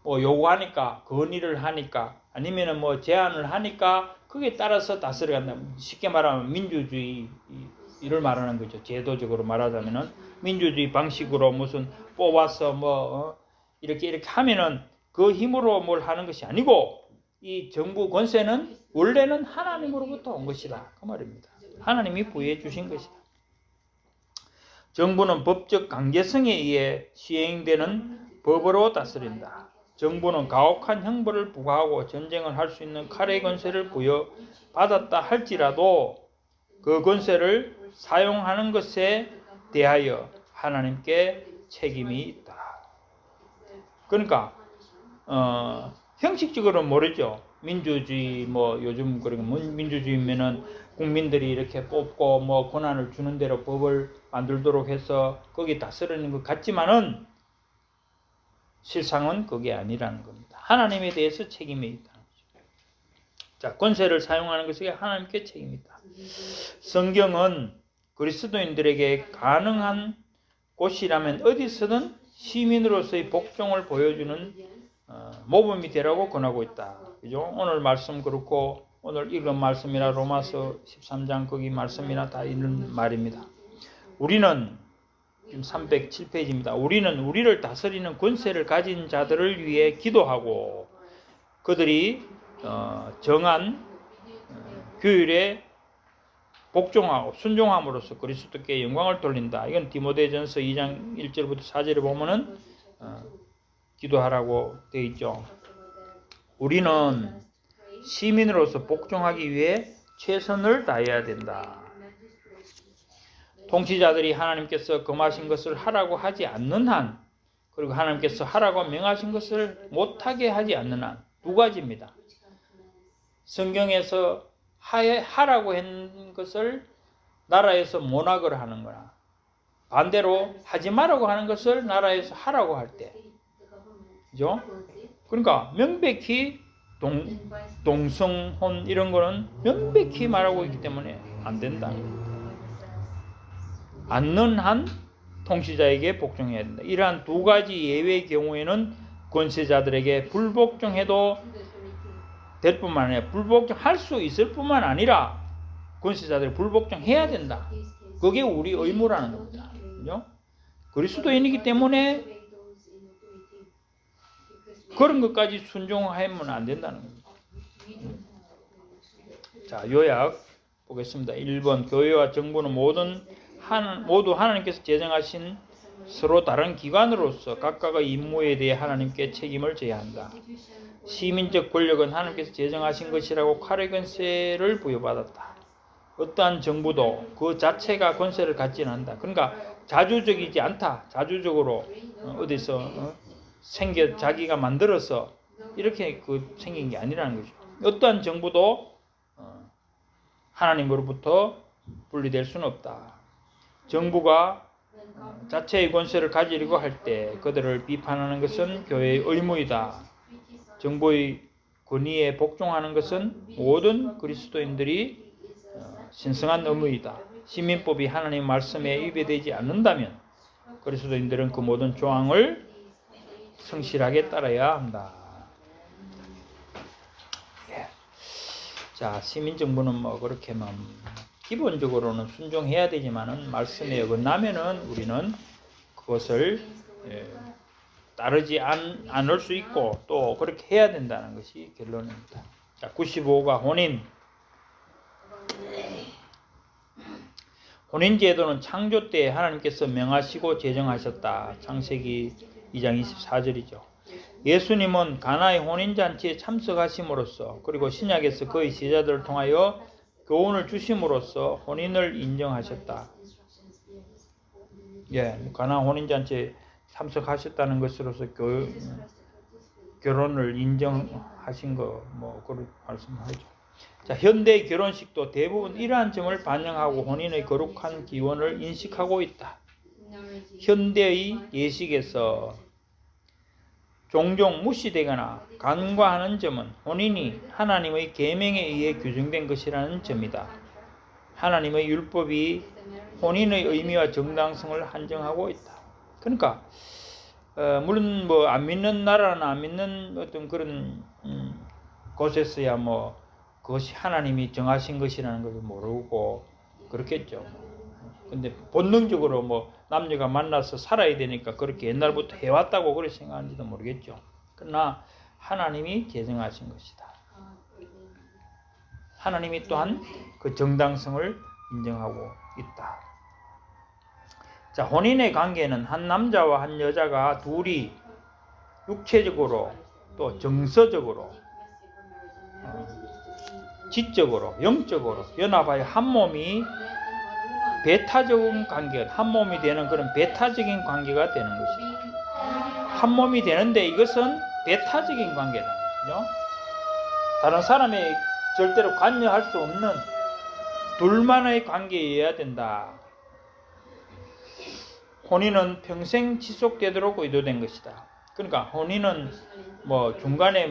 뭐 요구하니까 건의를 하니까 아니면은 뭐 제안을 하니까 그게 따라서 다스려간다. 쉽게 말하면 민주주의를 말하는 거죠. 제도적으로 말하자면은 민주주의 방식으로 무슨 뽑아서 뭐 이렇게 하면은 그 힘으로 뭘 하는 것이 아니고 이 정부 권세는 원래는 하나님으로부터 온 것이다. 그 말입니다. 하나님이 부여해 주신 것이다. 정부는 법적 강제성에 의해 시행되는 법으로 다스린다. 정부는 가혹한 형벌을 부과하고 전쟁을 할 수 있는 칼의 권세를 부여받았다 할지라도 그 권세를 사용하는 것에 대하여 하나님께 책임이 있다. 그러니까 형식적으로는 모르죠. 민주주의 뭐 요즘 그런 민주주의면은 국민들이 이렇게 뽑고 뭐 권한을 주는 대로 법을 만들도록 해서 거기 다스리는 것 같지만은 실상은 그게 아니라는 겁니다. 하나님에 대해서 책임이 있다는 거죠. 자, 권세를 사용하는 것에 하나님께 책임이 있다. 성경은 그리스도인들에게 가능한 곳이라면 어디서든 시민으로서의 복종을 보여주는 모범이 되라고 권하고 있다. 그죠? 오늘 말씀 그렇고 오늘 읽은 말씀이나 로마서 13장 거기 말씀이나 다 이런 말입니다. 우리는 지금 307페이지입니다. 우리는 우리를 다스리는 권세를 가진 자들을 위해 기도하고 그들이 정한 규율에 복종하고 순종함으로써 그리스도께 영광을 돌린다. 이건 디모데전서 2장 1절부터 4절에 보면은 기도하라고 되어 있죠. 우리는 시민으로서 복종하기 위해 최선을 다해야 된다. 통치자들이 하나님께서 금하신 것을 하라고 하지 않는 한, 그리고 하나님께서 하라고 명하신 것을 못하게 하지 않는 한, 두 가지입니다. 성경에서 하라고 한 것을 나라에서 못하거나 하는 거나, 반대로 하지 말라고 하는 것을 나라에서 하라고 할 때, 그죠? 그러니까 명백히 동성혼 이런 거는 명백히 말하고 있기 때문에 안 된다는 겁니다. 않는 한 통치자에게 복종해야 된다. 이러한 두 가지 예외의 경우에는 권세자들에게 불복종해도 될 뿐만 아니라 불복종할 수 있을 뿐만 아니라 권세자들이 불복종해야 된다. 그게 우리 의무라는 겁니다. 그죠? 그리스도인이기 때문에 그런 것까지 순종하면 안 된다는 겁니다. 자, 요약 보겠습니다. 1번, 교회와 정부는 모두 하나님께서 제정하신 서로 다른 기관으로서 각각의 임무에 대해 하나님께 책임을 져야 한다. 시민적 권력은 하나님께서 제정하신 것이라고 칼의 권세를 부여받았다. 어떠한 정부도 그 자체가 권세를 갖지는 않는다. 그러니까 자주적이지 않다. 자주적으로 어디서 자기가 만들어서 이렇게 생긴 게 아니라는 거죠. 어떠한 정부도 하나님으로부터 분리될 수는 없다. 정부가 자체의 권세를 가지려고 할 때 그들을 비판하는 것은 교회의 의무이다. 정부의 권위에 복종하는 것은 모든 그리스도인들이 신성한 의무이다. 시민법이 하나님 말씀에 위배되지 않는다면 그리스도인들은 그 모든 조항을 성실하게 따라야 한다. 예. 자, 시민정부는 뭐 그렇게 기본적으로는 순종해야 되지만은 말씀에 어긋나면은 우리는 그것을 따르지 않을 수 있고 또 그렇게 해야 된다는 것이 결론입니다. 자, 95가 혼인. 혼인제도는 창조 때 하나님께서 명하시고 제정하셨다. 창세기 2장 24절이죠. 예수님은 가나의 혼인잔치에 참석하심으로써 그리고 신약에서 그의 제자들을 통하여 교훈을 주심으로써 혼인을 인정하셨다. 예, 가나 혼인잔치에 참석하셨다는 것으로서 결혼을 인정하신 거 그런 말씀하죠. 자, 현대 결혼식도 대부분 이러한 점을 반영하고 혼인의 거룩한 기원을 인식하고 있다. 현대의 예식에서 종종 무시되거나 간과하는 점은 혼인이 하나님의 계명에 의해 규정된 것이라는 점이다. 하나님의 율법이 혼인의 의미와 정당성을 한정하고 있다. 그러니까 물론 안 믿는 나라나 안 믿는 어떤 그런 곳에서야 그것이 하나님이 정하신 것이라는 것을 모르고 그렇겠죠. 근데 본능적으로 남녀가 만나서 살아야 되니까 그렇게 옛날부터 해왔다고 그렇게 생각하는지도 모르겠죠. 그러나 하나님이 제정하신 것이다. 하나님이 또한 그 정당성을 인정하고 있다. 자, 혼인의 관계는 한 남자와 한 여자가 둘이 육체적으로 또 정서적으로 지적으로 영적으로 연합하여 한 몸이 배타적인 관계, 한 몸이 되는 그런 배타적인 관계가 되는 것이다. 한 몸이 되는데 이것은 배타적인 관계라는 것이죠. 다른 사람에 절대로 관여할 수 없는 둘만의 관계여야 된다. 혼인은 평생 지속되도록 의도된 것이다. 그러니까 혼인은 중간에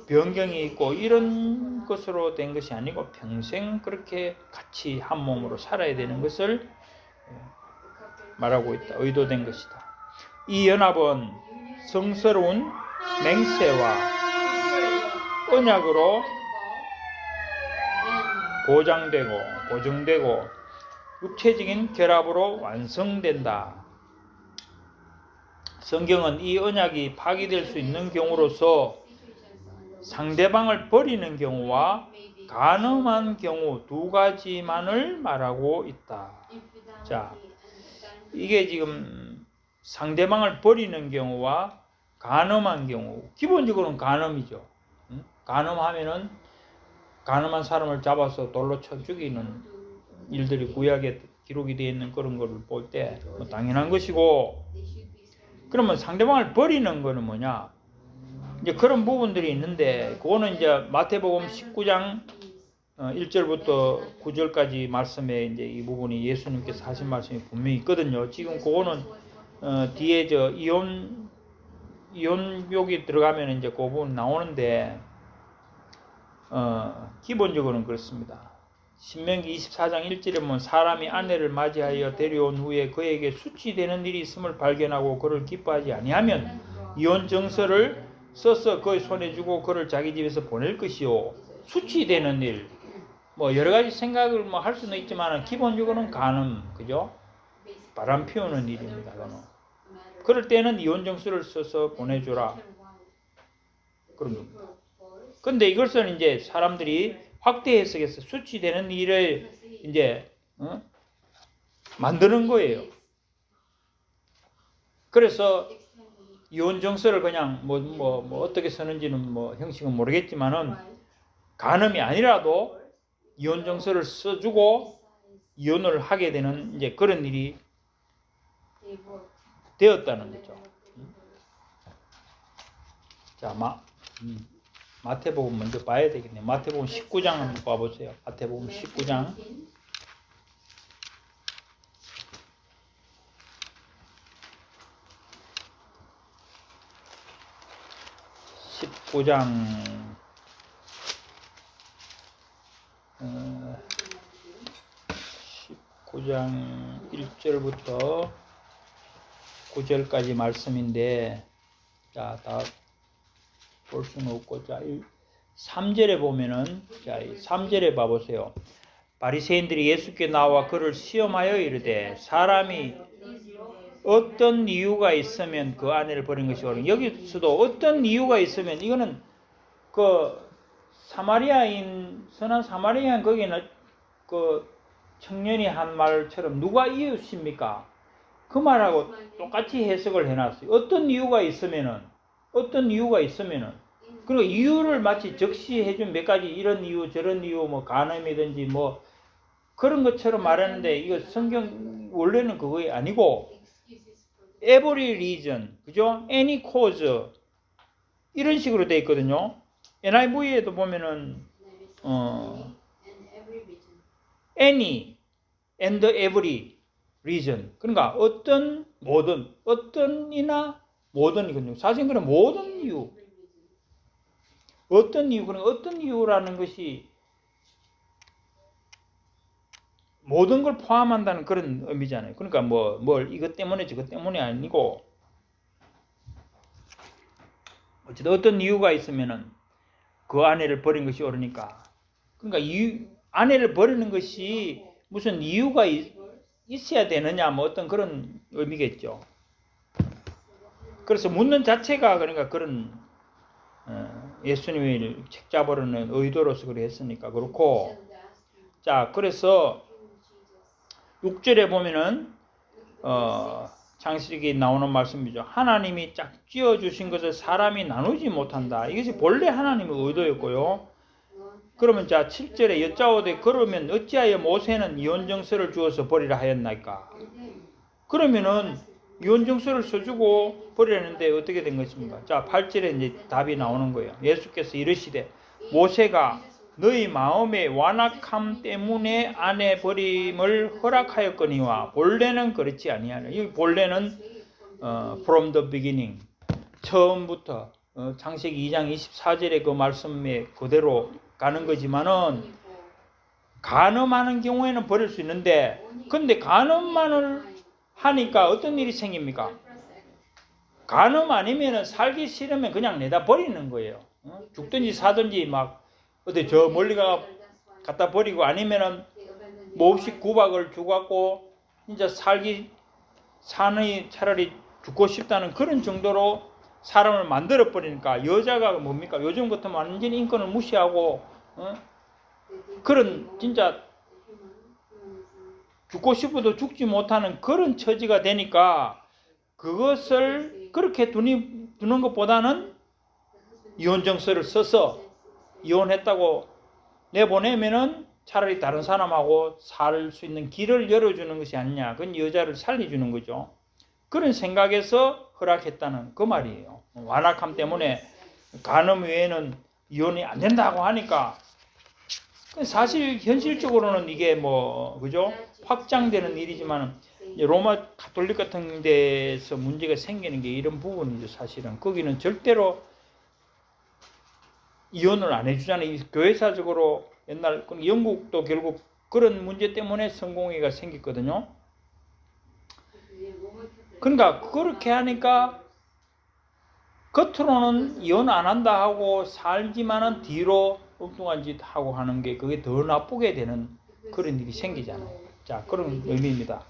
변경이 있고 이런 것으로 된 것이 아니고 평생 그렇게 같이 한 몸으로 살아야 되는 것을 말하고 있다. 의도된 것이다. 이 연합은 성스러운 맹세와 언약으로 보정되고 육체적인 결합으로 완성된다. 성경은 이 언약이 파기될 수 있는 경우로서 상대방을 버리는 경우와 간음한 경우 두 가지만을 말하고 있다. 자, 이게 지금 상대방을 버리는 경우와 간음한 경우, 기본적으로는 간음이죠. 간음하면은 간음한 사람을 잡아서 돌로 쳐 죽이는 일들이 구약에 기록이 되어 있는 그런 거를 볼 때 당연한 것이고, 그러면 상대방을 버리는 거는 뭐냐? 이제 그런 부분들이 있는데, 그거는 이제 마태복음 19장 1절부터 9절까지 말씀에 이제 이 부분이 예수님께서 하신 말씀이 분명히 있거든요. 지금 그거는 뒤에 저 이혼욕이 들어가면 이제 그 부분 나오는데, 기본적으로는 그렇습니다. 신명기 24장 1절에 보면 사람이 아내를 맞이하여 데려온 후에 그에게 수치되는 일이 있음을 발견하고 그를 기뻐하지 아니하면 이혼 정서를 써서 그의 손에 주고 그를 자기 집에서 보낼 것이요. 수치되는 일, 뭐 여러 가지 생각을 뭐 할 수는 있지만 기본적으로는 간음, 그죠? 바람 피우는 일입니다. 그거는. 그럴 때는 이혼 정서를 써서 보내줘라. 그런 겁니다. 근데 이것은 이제 사람들이 확대 해석해서 수치되는 일을 이제 만드는 거예요. 그래서 이혼 정서를 그냥 뭐 어떻게 쓰는지는 뭐 형식은 모르겠지만은 간음이 아니라도 이혼 정서를 써주고 이혼을 하게 되는 이제 그런 일이 되었다는 거죠. 자, 마태복음 먼저 봐야 되겠네요. 마태복음 19장 한번 봐보세요. 마태복음 19장. 19장 1절부터 9절까지 말씀인데, 자, 다 볼 수는 없고, 자, 3절에 보면은, 자, 3절에 봐보세요. 바리새인들이 예수께 나와 그를 시험하여 이르되 사람이 어떤 이유가 있으면 그 아내를 버린 것이 옳으니, 여기서도 어떤 이유가 있으면, 이거는 그 선한 사마리아인 거기는 그 청년이 한 말처럼 누가 이웃입니까? 그 말하고 똑같이 해석을 해놨어요. 어떤 이유가 있으면은, 그리고 이유를 마치 적시해준 몇 가지, 이런 이유 저런 이유, 뭐 간음이든지 뭐 그런 것처럼 말하는데, 이거 성경 원래는 그거 아니고 every reason, 그죠? any cause 이런 식으로 돼 있거든요. NIV에도 보면은 any and every reason, 그러니까 어떤, 모든, 어떤이나 모든이거든요. 사실 그는 모든 이유, 어떤 이유, 그러니까 어떤 이유라는 것이 모든 걸 포함한다는 그런 의미잖아요. 그러니까 뭘 이것 때문에 저것 때문에 아니고, 어쨌든 어떤 이유가 있으면은 그 아내를 버린 것이 옳으니까. 그러니까 아내를 버리는 것이 무슨 이유가 있어야 되느냐, 뭐 어떤 그런 의미겠죠. 그래서 묻는 자체가, 그러니까 그런 예수님을 책잡으려는 의도로서 그래 했으니까 그렇고. 자, 그래서 6절에 보면은 창세기 나오는 말씀이죠. 하나님이 짝지어 주신 것을 사람이 나누지 못한다. 이것이 본래 하나님의 의도였고요. 그러면 자 7절에 여짜오되 그러면 어찌하여 모세는 이혼정서를 주어서 버리라 하였나이까? 그러면은 이혼정서를 써주고 버리라는데 어떻게 된 것입니까? 자 8절에 이제 답이 나오는 거예요. 예수께서 이르시되 모세가 너희 마음의 완악함 때문에 아내 버림을 허락하였거니와 본래는 그렇지 아니하냐. 이 본래는 from the beginning, 처음부터 창세기 2장 24절의 그 말씀에 그대로 가는 거지만은, 간음하는 경우에는 버릴 수 있는데, 근데 간음만을 하니까 어떤 일이 생깁니까? 간음 아니면은 살기 싫으면 그냥 내다 버리는 거예요. 죽든지 사든지 막 어디 저 멀리 갖다 버리고, 아니면은 몹시 구박을 주갖고 진짜 사는 차라리 죽고 싶다는 그런 정도로 사람을 만들어 버리니까, 여자가 뭡니까? 요즘 같으면 완전히 인권을 무시하고 그런 진짜 죽고 싶어도 죽지 못하는 그런 처지가 되니까, 그것을 그렇게 두는 것보다는 이혼정서를 써서 이혼했다고 내보내면은 차라리 다른 사람하고 살 수 있는 길을 열어주는 것이 아니냐. 그건 여자를 살려주는 거죠. 그런 생각에서 허락했다는 그 말이에요. 완악함 때문에 간음 외에는 이혼이 안 된다고 하니까 사실 현실적으로는 이게 그죠? 확장되는 일이지만 로마 가톨릭 같은 데서 문제가 생기는 게 이런 부분이죠. 사실은 거기는 절대로 이혼을 안 해주잖아요. 이 교회사적으로 옛날 영국도 결국 그런 문제 때문에 성공회가 생겼거든요. 그러니까 그렇게 하니까 겉으로는 이혼 안 한다 하고 살지만은 뒤로 엉뚱한 짓 하고 하는 게 그게 더 나쁘게 되는 그런 일이 생기잖아요. 자, 그런 의미입니다.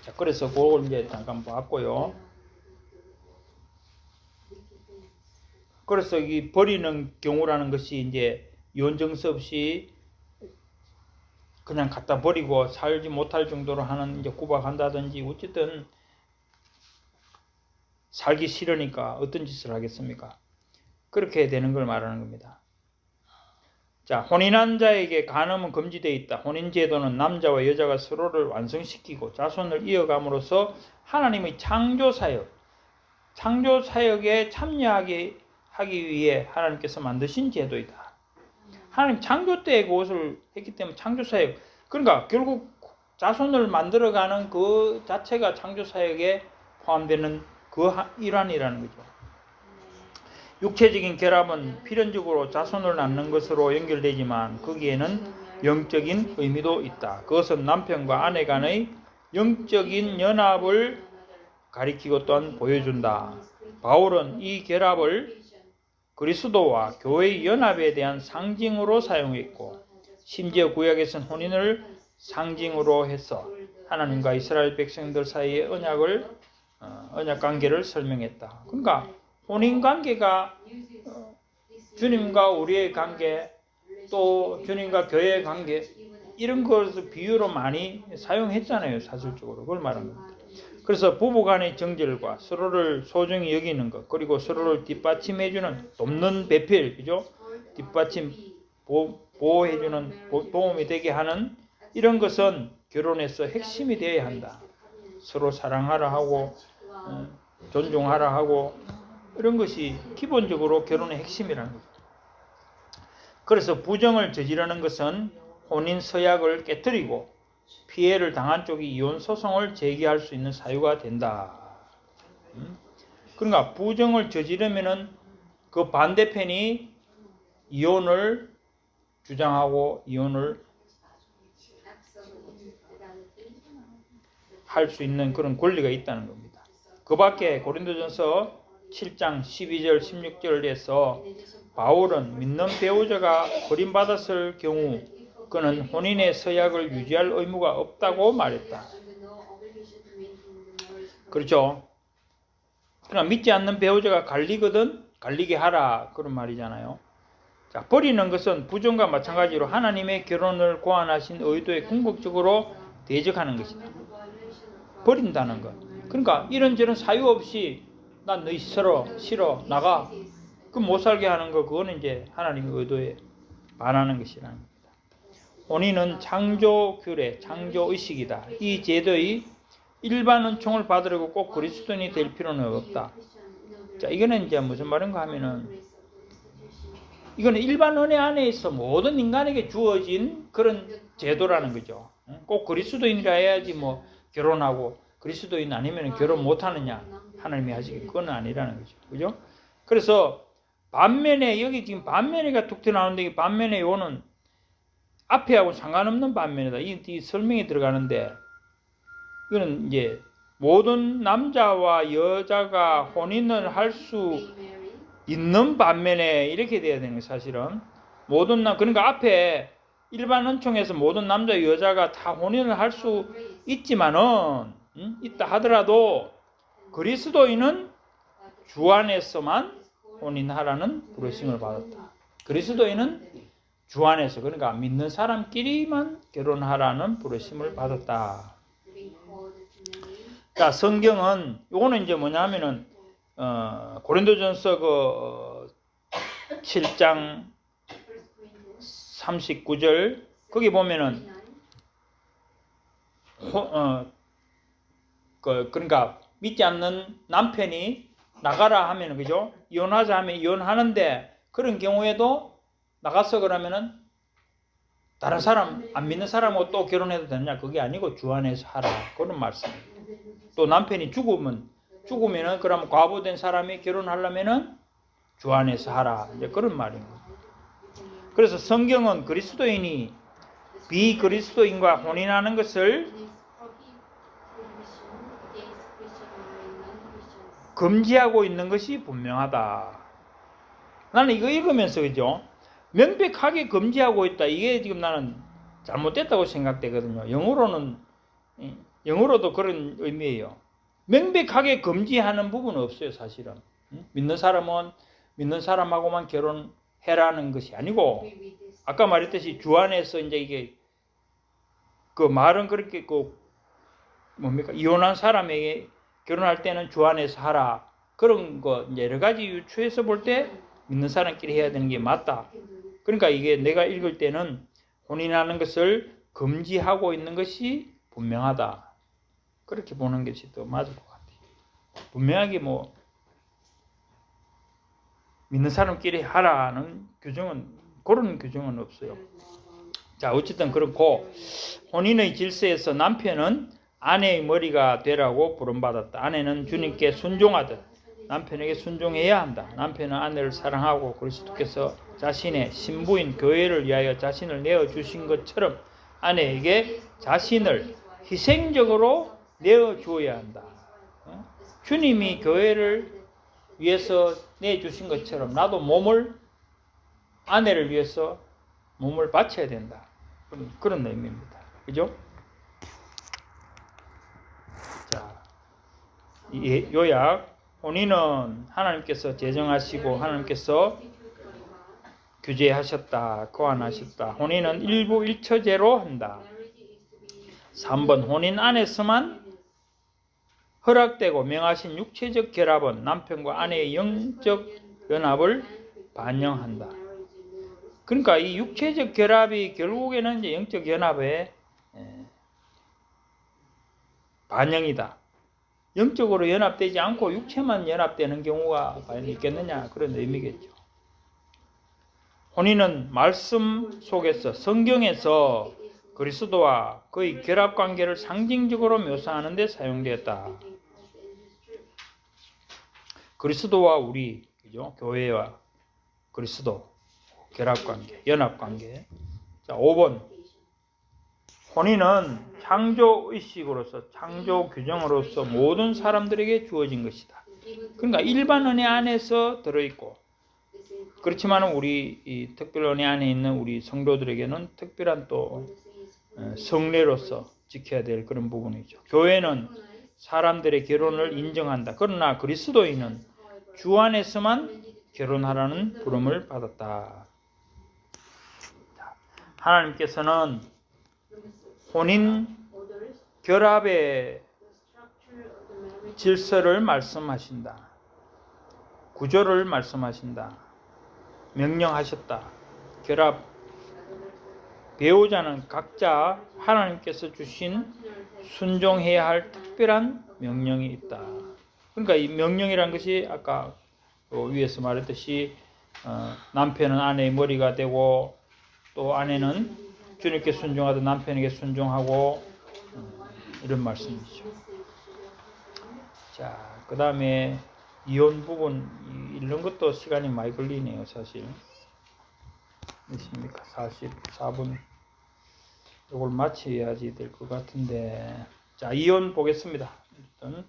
자, 그래서 그걸 이제 잠깐 봤고요. 그래서 이 버리는 경우라는 것이 이제 이혼 정서 없이 그냥 갖다 버리고 살지 못할 정도로 하는 이제 구박한다든지 어쨌든 살기 싫으니까 어떤 짓을 하겠습니까? 그렇게 되는 걸 말하는 겁니다. 자, 혼인한 자에게 간음은 금지되어 있다. 혼인제도는 남자와 여자가 서로를 완성시키고 자손을 이어감으로써 하나님의 창조사역에 참여하게 하기 위해 하나님께서 만드신 제도이다. 하나님 창조 때 그것을 했기 때문에 창조사역. 그러니까 결국 자손을 만들어가는 그 자체가 창조사역에 포함되는 그 일환이라는 거죠. 육체적인 결합은 필연적으로 자손을 낳는 것으로 연결되지만 거기에는 영적인 의미도 있다. 그것은 남편과 아내 간의 영적인 연합을 가리키고 또한 보여준다. 바울은 이 결합을 그리스도와 교회의 연합에 대한 상징으로 사용했고 심지어 구약에서는 혼인을 상징으로 해서 하나님과 이스라엘 백성들 사이의 언약 관계를 설명했다. 그러니까 혼인 관계가 주님과 우리의 관계, 또 주님과 교회의 관계 이런 것을 비유로 많이 사용했잖아요. 사실적으로 그걸 말하는 겁니다. 그래서 부부간의 정절과 서로를 소중히 여기는 것, 그리고 서로를 뒷받침해주는 돕는 배필, 그죠? 뒷받침 보호해주는 도움이 되게 하는 이런 것은 결혼에서 핵심이 되어야 한다. 서로 사랑하라 하고 존중하라 하고 이런 것이 기본적으로 결혼의 핵심이라는 거죠. 그래서 부정을 저지르는 것은 혼인 서약을 깨뜨리고 피해를 당한 쪽이 이혼 소송을 제기할 수 있는 사유가 된다. 그러니까 부정을 저지르면은 그 반대편이 이혼을 주장하고 이혼을 할 수 있는 그런 권리가 있다는 겁니다. 그 밖에 고린도전서 7장 12절 16절에서 바울은 믿는 배우자가 버림받았을 경우 그는 혼인의 서약을 유지할 의무가 없다고 말했다. 그렇죠? 그러나 믿지 않는 배우자가 갈리게 하라 그런 말이잖아요. 자, 버리는 것은 부정과 마찬가지로 하나님의 결혼을 고안하신 의도에 궁극적으로 대적하는 것이다. 버린다는 것. 그러니까 이런저런 사유 없이 난 너희 싫어 나가 그럼 못 살게 하는 거 그거는 이제 하나님의 의도에 반하는 것이라는 겁니다. 혼인은 창조규례, 창조의식이다. 이 제도의 일반 은총을 받으려고 꼭 그리스도인이 될 필요는 없다. 자, 이거는 이제 무슨 말인가 하면은 이거는 일반 은혜 안에서 모든 인간에게 주어진 그런 제도라는 거죠. 꼭 그리스도인이라 해야지 결혼하고 그리스도인 아니면 결혼 못하느냐 하나님이 하시기 그건 아니라는 거죠. 그죠? 그래서 반면에 여기 지금 반면에가 툭 튀어나오는데 이 반면에 요는 앞에하고 상관없는 반면이다. 이 설명이 들어가는데 이거는 이제 모든 남자와 여자가 혼인을 할 수 있는 반면에 이렇게 돼야 되는 거예요. 사실은 그러니까 앞에 일반 은총에서 모든 남자 여자가 다 혼인을 할 수 있지만은 있다 하더라도 그리스도인은 주 안에서만 혼인하라는 부르심을 받았다. 그리스도인은 주 안에서 그러니까 믿는 사람끼리만 결혼하라는 부르심을 받았다. 자, 성경은 요거는 이제 뭐냐면은 고린도전서 7장 39절 거기 보면은 그러니까 믿지 않는 남편이 나가라 하면은 그죠? 이혼하자 하면 이혼하는데 그런 경우에도 나가서 그러면은 다른 사람 안 믿는 사람하고 또 결혼해도 되느냐? 그게 아니고 주 안에서 하라 그런 말씀입니다. 또 남편이 죽으면은 그러면 과부된 사람이 결혼하려면은 주 안에서 하라 이제 그런 말입니다. 그래서 성경은 그리스도인이 비그리스도인과 혼인하는 것을 금지하고 있는 것이 분명하다. 나는 이거 읽으면서 그죠? 명백하게 금지하고 있다. 이게 지금 나는 잘못됐다고 생각되거든요. 영어로도 그런 의미예요. 명백하게 금지하는 부분은 없어요, 사실은. 믿는 사람은 믿는 사람하고만 결혼해라는 것이 아니고, 아까 말했듯이 주 안에서 이제 이게 그 말은 그렇게 이혼한 사람에게 결혼할 때는 주 안에서 하라. 그런 거 이제 여러 가지 유추해서 볼 때 믿는 사람끼리 해야 되는 게 맞다. 그러니까 이게 내가 읽을 때는 혼인하는 것을 금지하고 있는 것이 분명하다. 그렇게 보는 것이 더 맞을 것 같아요. 분명하게 믿는 사람끼리 하라는 그런 규정은 없어요. 자, 어쨌든 그렇고 혼인의 질서에서 남편은 아내의 머리가 되라고 부름받았다. 아내는 주님께 순종하듯 남편에게 순종해야 한다. 남편은 아내를 사랑하고 그리스도께서 자신의 신부인 교회를 위하여 자신을 내어주신 것처럼 아내에게 자신을 희생적으로 내어주어야 한다. 주님이 교회를 위해서 내주신 것처럼 나도 아내를 위해서 몸을 바쳐야 된다. 그런 의미입니다. 그죠? 자, 요약. 혼인은 하나님께서 제정하시고 하나님께서 규제하셨다, 거안하셨다. 혼인은 일부 일처제로 한다. 3번 혼인 안에서만 허락되고 명하신 육체적 결합은 남편과 아내의 영적 연합을 반영한다. 그러니까 이 육체적 결합이 결국에는 이제 영적 연합의 반영이다. 영적으로 연합되지 않고 육체만 연합되는 경우가 과연 있겠느냐 그런 의미겠죠. 혼인은 말씀 속에서 성경에서 그리스도와 그의 결합관계를 상징적으로 묘사하는 데 사용되었다. 그리스도와 우리, 그죠? 교회와 그리스도 결합관계, 연합관계. 자, 5번. 혼인은 창조의식으로서, 창조 규정으로서 모든 사람들에게 주어진 것이다. 그러니까 일반 은혜 안에서 들어있고, 그렇지만 우리 이 특별 은혜 안에 있는 우리 성도들에게는 특별한 또 성례로서 지켜야 될 그런 부분이죠. 교회는 사람들의 결혼을 인정한다. 그러나 그리스도인은 주 안에서만 결혼하라는 부름을 받았다. 하나님께서는 혼인 결합의 질서를 말씀하신다. 구조를 말씀하신다. 명령하셨다. 결합. 배우자는 각자 하나님께서 주신 순종해야 할 특별한 명령이 있다. 그러니까 이 명령이라는 것이 아까 위에서 말했듯이 남편은 아내의 머리가 되고 또 아내는 주님께 순종하듯 남편에게 순종하고 이런 말씀이죠. 자, 그 다음에 이혼 부분 읽는 것도 시간이 많이 걸리네요, 사실. 몇십니까? 44분. 이걸 마쳐야지 될 것 같은데. 자, 이혼 보겠습니다. 일단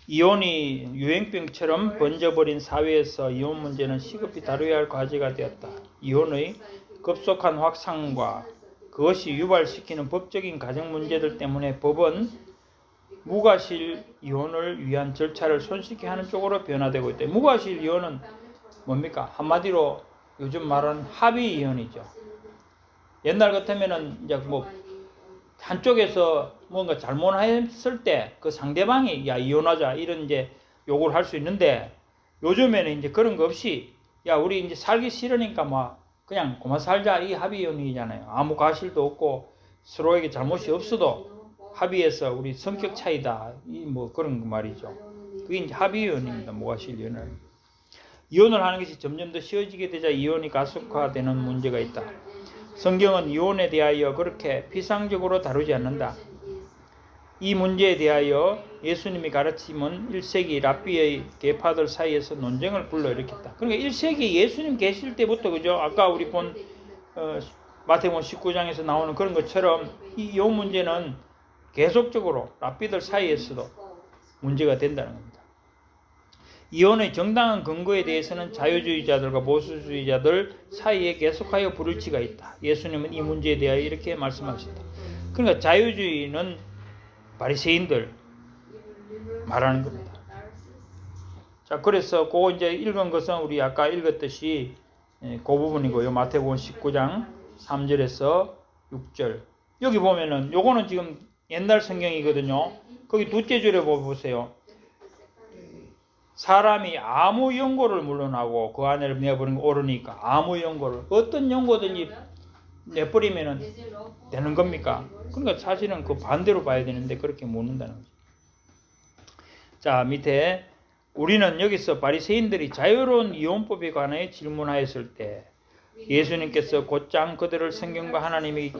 이혼이 유행병처럼 번져버린 사회에서 이혼 문제는 시급히 다뤄야 할 과제가 되었다. 이혼의 급속한 확산과 그것이 유발시키는 법적인 가정 문제들 때문에 법은 무과실 이혼을 위한 절차를 손쉽게 하는 쪽으로 변화되고 있다. 무과실 이혼은 뭡니까? 한마디로 요즘 말하는 합의 이혼이죠. 옛날 같으면은 이제 한쪽에서 뭔가 잘못했을 때 그 상대방이 야 이혼하자 이런 이제 요구를 할 수 있는데 요즘에는 이제 그런 거 없이 야 우리 이제 살기 싫으니까 그냥 고마 살자 이 합의원이잖아요. 아무 과실도 없고 서로에게 잘못이 없어도 합의해서 우리 성격 차이다 이 뭐 그런 말이죠. 그게 이제 합의원입니다. 무과실이혼을. 이혼을 하는 것이 점점 더 쉬워지게 되자 이혼이 가속화되는 문제가 있다. 성경은 이혼에 대하여 그렇게 피상적으로 다루지 않는다. 이 문제에 대하여 예수님이 가르침은 1세기 랍비의 계파들 사이에서 논쟁을 불러일으켰다. 그러니까 1세기 예수님 계실 때부터 그죠? 아까 우리 본 마태복음 19장에서 나오는 그런 것처럼 이 이혼 문제는 계속적으로 랍비들 사이에서도 문제가 된다는 겁니다. 이혼의 정당한 근거에 대해서는 자유주의자들과 보수주의자들 사이에 계속하여 불일치가 있다. 예수님은 이 문제에 대하여 이렇게 말씀하셨다. 그러니까 자유주의는 바리새인들 말하는 겁니다. 자, 그래서 그거 이제 읽은 것은 우리 아까 읽었듯이 그 부분이고요. 마태복음 19장 3절에서 6절. 여기 보면은 요거는 지금 옛날 성경이거든요. 거기 둘째 줄에 보세요. 사람이 아무 연고를 물러나고 그 안에 내버린 거 오르니까 아무 연고를 어떤 연고든지 내버리면은 되는 겁니까? 그러니까 사실은 그 반대로 봐야 되는데 그렇게 묻는다는 거죠. 자, 밑에 우리는 여기서 바리새인들이 자유로운 이혼법에 관해 질문하였을 때 예수님께서 곧장 그들을 성경과 하나님이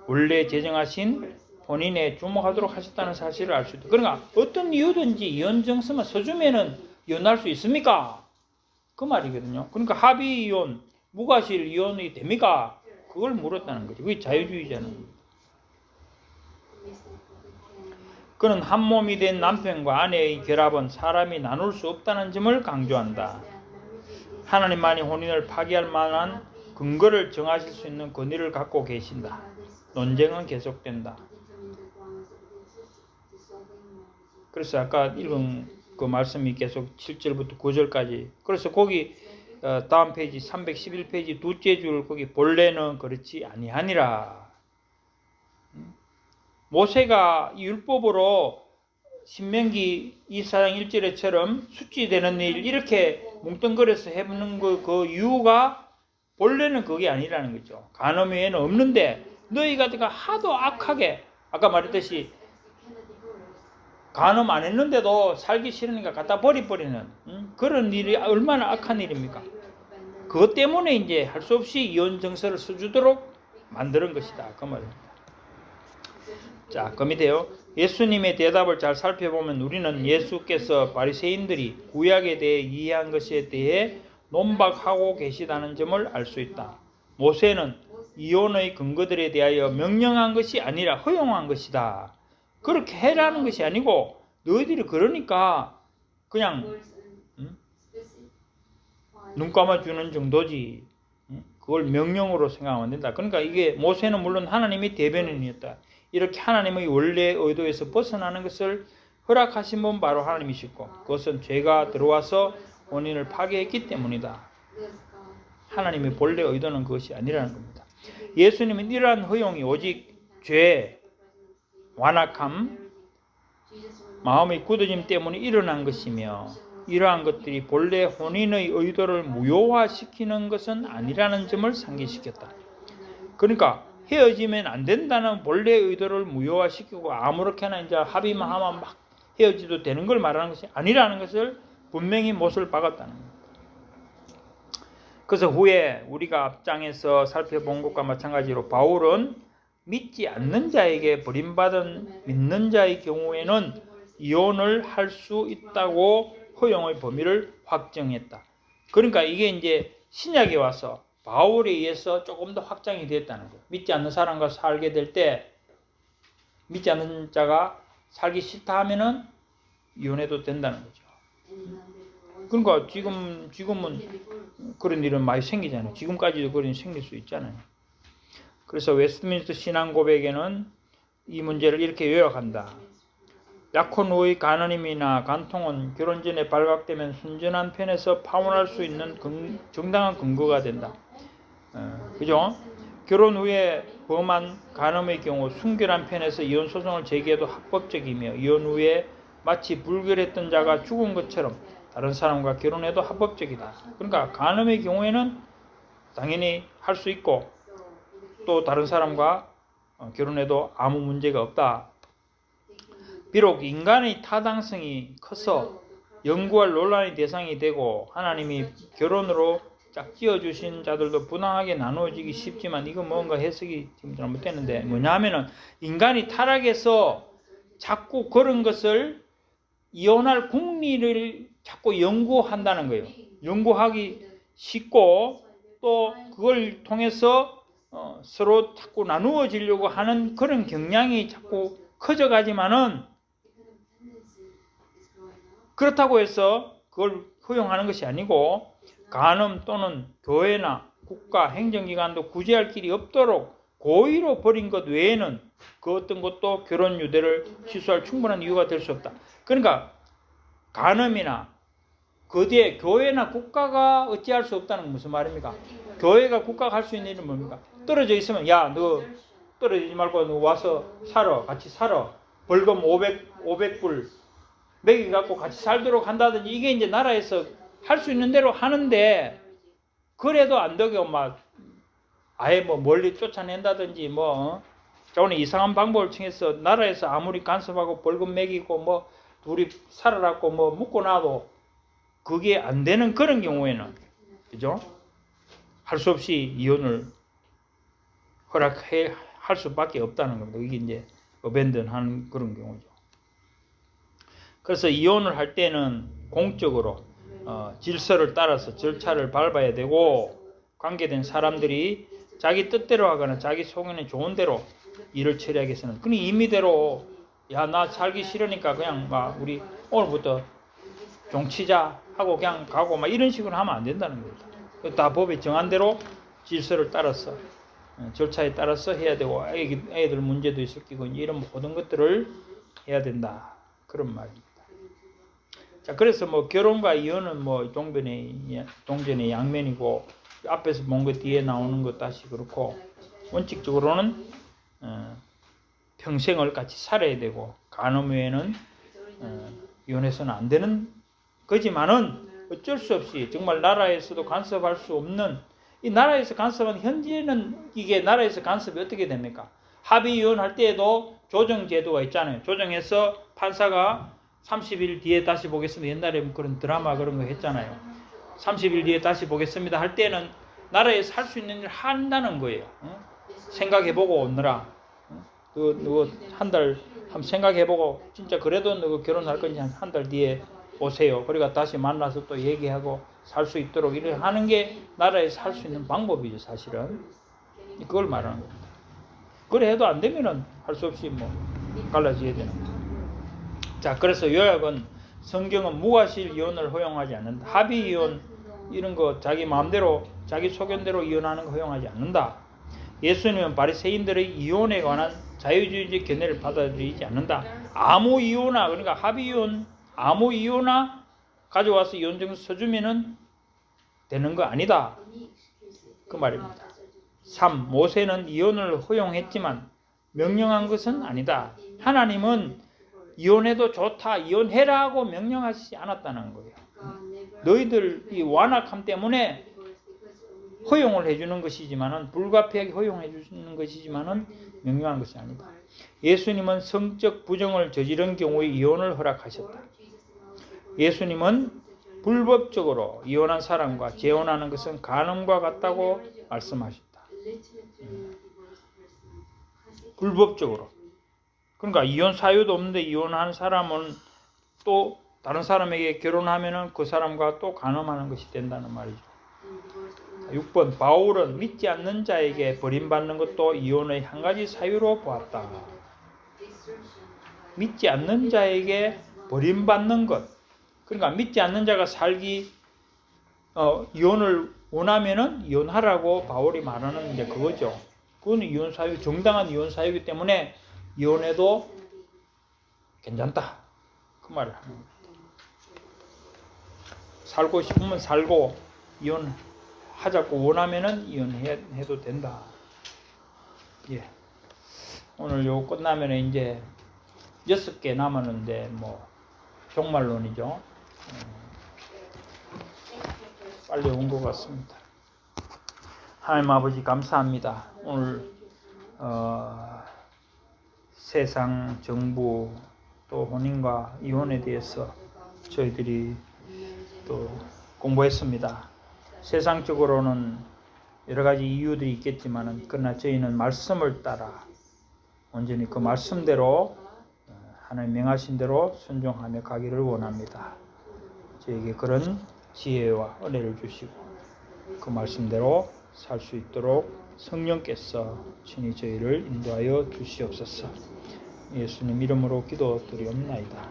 원래 제정하신 본인에 주목하도록 하셨다는 사실을 알 수 있다. 그러니까 어떤 이유든지 이혼 정서만 써주면은 이혼할 수 있습니까? 그 말이거든요. 그러니까 합의 이혼, 무과실 이혼이 됩니까? 그걸 물었다는 거죠. 그게 자유주의자는. 그는 한 몸이 된 남편과 아내의 결합은 사람이 나눌 수 없다는 점을 강조한다. 하나님만이 혼인을 파기할 만한 근거를 정하실 수 있는 권위를 갖고 계신다. 논쟁은 계속된다. 그래서 아까 읽은 그 말씀이 계속 7절부터 9절까지. 그래서 거기 다음 페이지 311페이지 둘째 줄 거기 본래는 그렇지 아니하니라. 모세가 율법으로 신명기 2장 1절에처럼 수치되는 일 이렇게 뭉뚱그려서 해보는 그 이유가 본래는 그게 아니라는 거죠. 간음 외에는 없는데 너희가 하도 악하게 아까 말했듯이 간음 안 했는데도 살기 싫으니까 갖다 버리는 그런 일이 얼마나 악한 일입니까? 그것 때문에 이제 할 수 없이 이혼 정서를 써주도록 만드는 것이다. 그 말입니다. 자, 그 밑에요. 예수님의 대답을 잘 살펴보면 우리는 예수께서 바리새인들이 구약에 대해 이해한 것에 대해 논박하고 계시다는 점을 알 수 있다. 모세는 이혼의 근거들에 대하여 명령한 것이 아니라 허용한 것이다. 그렇게 해라는 것이 아니고 너희들이 그러니까 그냥 눈 감아주는 정도지. 그걸 명령으로 생각하면 안 된다. 그러니까 이게 모세는 물론 하나님의 대변인이었다. 이렇게 하나님의 원래 의도에서 벗어나는 것을 허락하신 분 바로 하나님이시고 그것은 죄가 들어와서 혼인을 파괴했기 때문이다. 하나님의 본래 의도는 그것이 아니라는 겁니다. 예수님은 이러한 허용이 오직 죄, 완악함, 마음의 굳어짐 때문에 일어난 것이며 이러한 것들이 본래 혼인의 의도를 무효화시키는 것은 아니라는 점을 상기시켰다. 그러니까 헤어지면 안 된다는 본래 의도를 무효화시키고 아무렇게나 이제 합의만 하면 막 헤어지도 되는 걸 말하는 것이 아니라는 것을 분명히 못을 박았다는 겁니다. 그래서 후에 우리가 앞장에서 살펴본 것과 마찬가지로 바울은 믿지 않는 자에게 버림받은 믿는 자의 경우에는 이혼을 할 수 있다고 허용의 범위를 확정했다. 그러니까 이게 이제 신약에 와서 바울에 의해서 조금 더 확장이 됐다는 거예요. 믿지 않는 사람과 살게 될 때 믿지 않는 자가 살기 싫다 하면은 이혼해도 된다는 거죠. 그러니까 지금은 그런 일은 많이 생기잖아요. 지금까지도 그런 일이 생길 수 있잖아요. 그래서 웨스트민스터 신앙 고백에는 이 문제를 이렇게 요약한다. 약혼 후의 간음이나 간통은 결혼 전에 발각되면 순전한 편에서 파혼할 수 있는 정당한 근거가 된다. 그죠? 결혼 후에 범한 간음의 경우 순결한 편에서 이혼 소송을 제기해도 합법적이며 이혼 후에 마치 불결했던 자가 죽은 것처럼 다른 사람과 결혼해도 합법적이다. 그러니까 간음의 경우에는 당연히 할 수 있고 또 다른 사람과 결혼해도 아무 문제가 없다. 비록 인간의 타당성이 커서 연구할 논란의 대상이 되고 하나님이 결혼으로 짝지어 주신 자들도 분명하게 나누어지기 쉽지만 이건 뭔가 해석이 지금 잘못되는데 뭐냐면은 인간이 타락해서 자꾸 그런 것을 이혼할 궁리를 자꾸 연구한다는 거예요. 연구하기 쉽고 또 그걸 통해서 서로 자꾸 나누어지려고 하는 그런 경향이 자꾸 커져가지만은 그렇다고 해서 그걸 허용하는 것이 아니고 간음 또는 교회나 국가 행정기관도 구제할 길이 없도록 고의로 버린 것 외에는 그 어떤 것도 결혼 유대를 취소할 충분한 이유가 될 수 없다. 그러니까 간음이나 그 뒤에 교회나 국가가 어찌할 수 없다는 건 무슨 말입니까? 교회가 국가가 할 수 있는 일은 뭡니까? 떨어져 있으면 야 너 떨어지지 말고 너 와서 살아. 같이 살아. 벌금 500불 매기갖고 같이 살도록 한다든지 이게 이제 나라에서 할 수 있는 대로 하는데 그래도 안 되고 막 아예 뭐 멀리 쫓아낸다든지 뭐 저는 이상한 방법을 통해서 나라에서 아무리 간섭하고 벌금 매기고 뭐 둘이 살아라고 뭐 묻고 나도 그게 안 되는 그런 경우에는 그죠? 할 수 없이 이혼을 할 수밖에 없다는 겁니다. 이게 이제 어벤던하는 그런 경우죠. 그래서 이혼을 할 때는 공적으로 질서를 따라서 절차를 밟아야 되고 관계된 사람들이 자기 뜻대로 하거나 자기 속에는 좋은 대로 일을 처리하기 위해서는 그냥 임의대로 야 나 살기 싫으니까 그냥 막 우리 오늘부터 종치자 하고 그냥 가고 막 이런 식으로 하면 안 된다는 겁니다. 다 법에 정한 대로 질서를 따라서 절차에 따라서 해야 되고 애들 문제도 있을 거고 이런 모든 것들을 해야 된다 그런 말입니다. 자 그래서 뭐 결혼과 이혼은 뭐 동전의 양면이고 앞에서 본 것 뒤에 나오는 것 다시 그렇고 원칙적으로는 평생을 같이 살아야 되고 간음 외에는 이혼해서는 안 되는 거지만은 어쩔 수 없이 정말 나라에서도 간섭할 수 없는 이 나라에서 간섭은 현재는 이게 나라에서 간섭이 어떻게 됩니까? 합의 이혼할 때에도 조정제도가 있잖아요. 조정해서 판사가 30일 뒤에 다시 보겠습니다. 옛날에 그런 드라마 그런 거 했잖아요. 30일 뒤에 다시 보겠습니다 할 때는 나라에서 할 수 있는 일을 한다는 거예요. 생각해보고 오느라 누구 한 달 한번 생각해보고 진짜 그래도 누구 결혼할 건지 한 달 뒤에 오세요. 그러니까 다시 만나서 또 얘기하고 살 수 있도록 이렇게 하는 게 나라에서 할 수 있는 방법이죠. 사실은 그걸 말하는 겁니다. 그래 해도 안 되면은 할 수 없이 뭐 갈라져야 되는 거죠. 자 그래서 요약은 성경은 무과실 이혼을 허용하지 않는다. 합의 이혼 이런 거 자기 마음대로 자기 소견대로 이혼하는 거 허용하지 않는다. 예수님은 바리새인들의 이혼에 관한 자유주의적 견해를 받아들이지 않는다. 아무 이혼아 그러니까 합의 이혼 아무 이혼아 가져와서 이혼 증서 써주면은 되는 거 아니다. 그 말입니다. 3. 모세는 이혼을 허용했지만 명령한 것은 아니다. 하나님은 이혼해도 좋다, 이혼해라고 명령하지 않았다는 거예요. 너희들 이 완악함 때문에 허용을 해주는 것이지만은 불가피하게 허용해 주는 것이지만은 명령한 것이 아니다. 예수님은 성적 부정을 저지른 경우에 이혼을 허락하셨다. 예수님은 불법적으로 이혼한 사람과 재혼하는 것은 간음과 같다고 말씀하셨다. 불법적으로. 그러니까 이혼 사유도 없는데 이혼한 사람은 또 다른 사람에게 결혼하면은 그 사람과 또 간음하는 것이 된다는 말이죠. 6번 바울은 믿지 않는 자에게 버림받는 것도 이혼의 한 가지 사유로 보았다. 믿지 않는 자에게 버림받는 것. 그러니까 믿지 않는 자가 살기 이혼을 원하면은 이혼하라고 바울이 말하는 이제 그거죠. 그건 이혼 사유 정당한 이혼 사유이기 때문에 이혼해도 괜찮다. 그 말을 하는 겁니다. 살고 싶으면 살고 이혼하자고 원하면은 이혼해도 된다. 예. 오늘 요 끝나면 이제 6개 남았는데 뭐 종말론이죠. 빨리 온 것 같습니다. 하나님 아버지 감사합니다. 오늘 세상 정부 또 혼인과 이혼에 대해서 저희들이 또 공부했습니다. 세상적으로는 여러 가지 이유들이 있겠지만은 그러나 저희는 말씀을 따라 온전히 그 말씀대로 하나님 명하신 대로 순종하며 가기를 원합니다. 저에게 그런 지혜와 은혜를 주시고 그 말씀대로 살 수 있도록 성령께서 친히 저희를 인도하여 주시옵소서. 예수님 이름으로 기도드리옵나이다.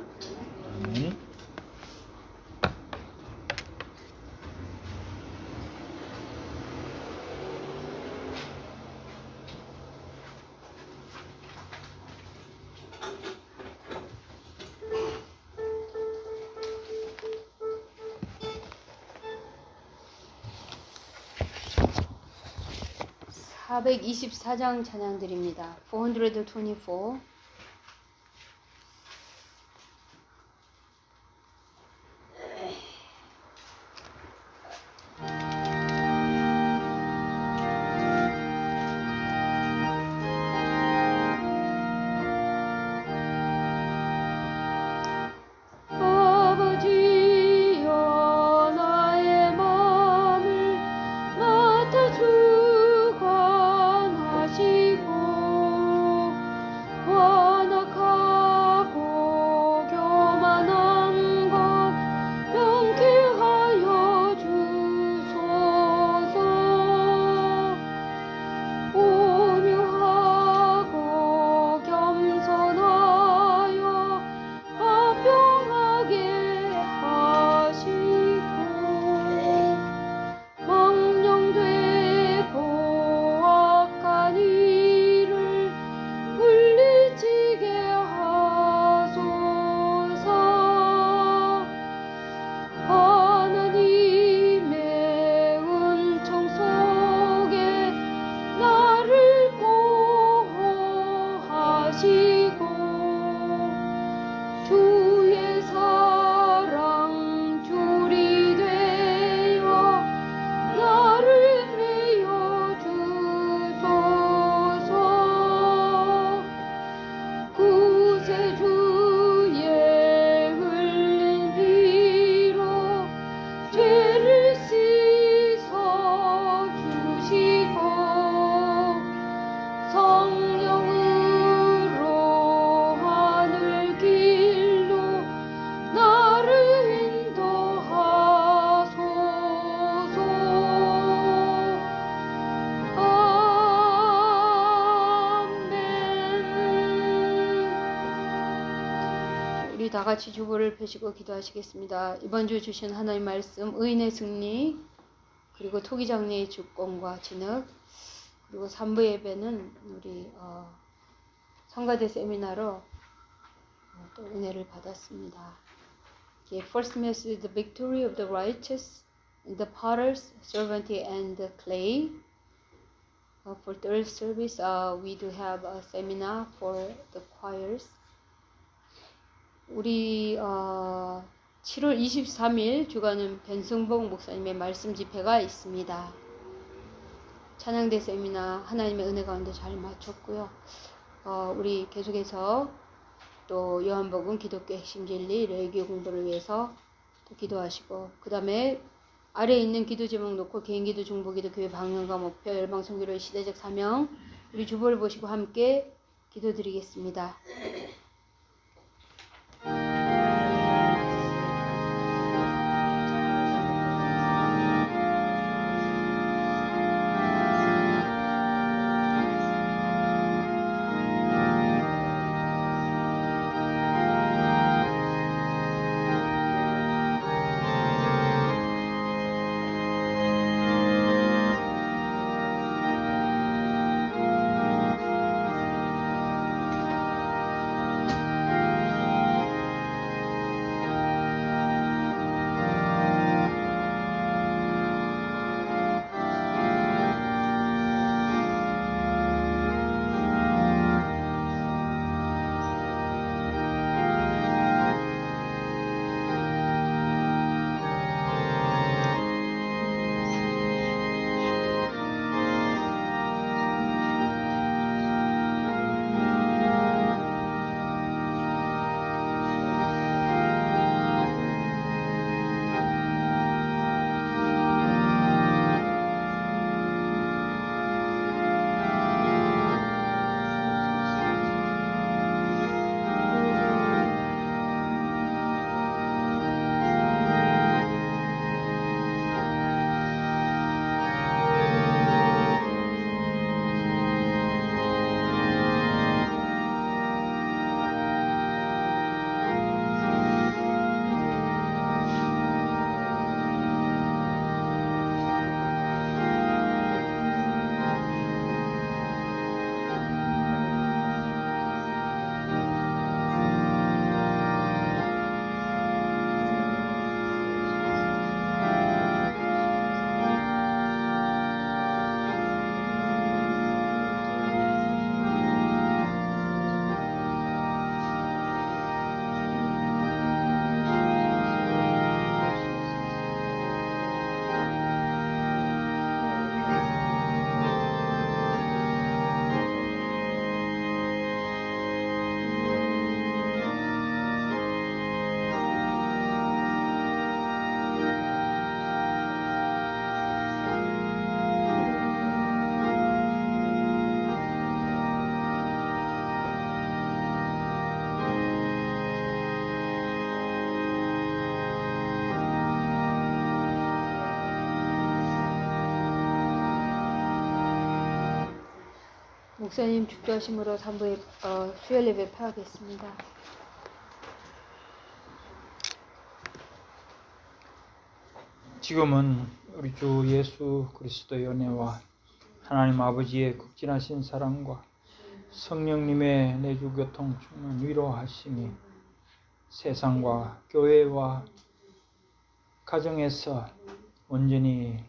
아멘. (424장) 찬양드립니다. 424. 아버지여 나의 마음을 맡아 주관하시고 완악하고 교만한 것 명쾌하여 주소서. 오묘하고 겸손하여 화평하게 하시고 망령되고 악한 일을 물리치게 하소서. 하나님의 은총 속에 나를 보호하시고 주의 사랑 줄이 되어 나를 메어 주소서. 구세주의 흘린 피로 죄를 씻어 주시고 성령으로 하늘 길로 나를 인도하소서. 아멘. 우리 다 같이 주보를 펴시고 기도하시겠습니다. 이번 주 주신 하나님 말씀 의인의 승리, 그리고 토기장례의 주권과 진흙, 그리고 3부 예배는 우리 성가대 세미나로 또 은혜를 받았습니다. First message, the victory of the righteous, the potter's servant and the clay. For third service, we do have a seminar for the choirs. 우리 7월 23일 주간은 변승복 목사님의 말씀 집회가 있습니다. 찬양대 세미나 하나님의 은혜 가운데 잘 마쳤고요. 우리 계속해서 또 요한복음, 기독교 핵심 진리, 레위기 공부를 위해서 또 기도하시고, 그 다음에 아래에 있는 기도 제목 놓고 개인기도, 중보기도, 교회 방향과 목표, 열방 선교로의 시대적 사명, 우리 주보를 보시고 함께 기도드리겠습니다. 목사님 축도하심으로 3부 수요일 예배 파하겠습니다. 지금은 우리 주 예수 그리스도의 은혜와 하나님 아버지의 극진하신 사랑과 성령님의 내주 교통 충만 위로하심이 세상과 교회와 가정에서 온전히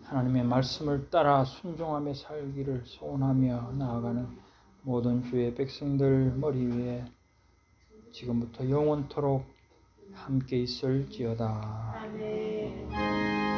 하나님의 말씀을 따라 순종하며 살기를 소원하며 나아가는 모든 주의 백성들 머리 위에 지금부터 영원토록 함께 있을지어다. 아멘.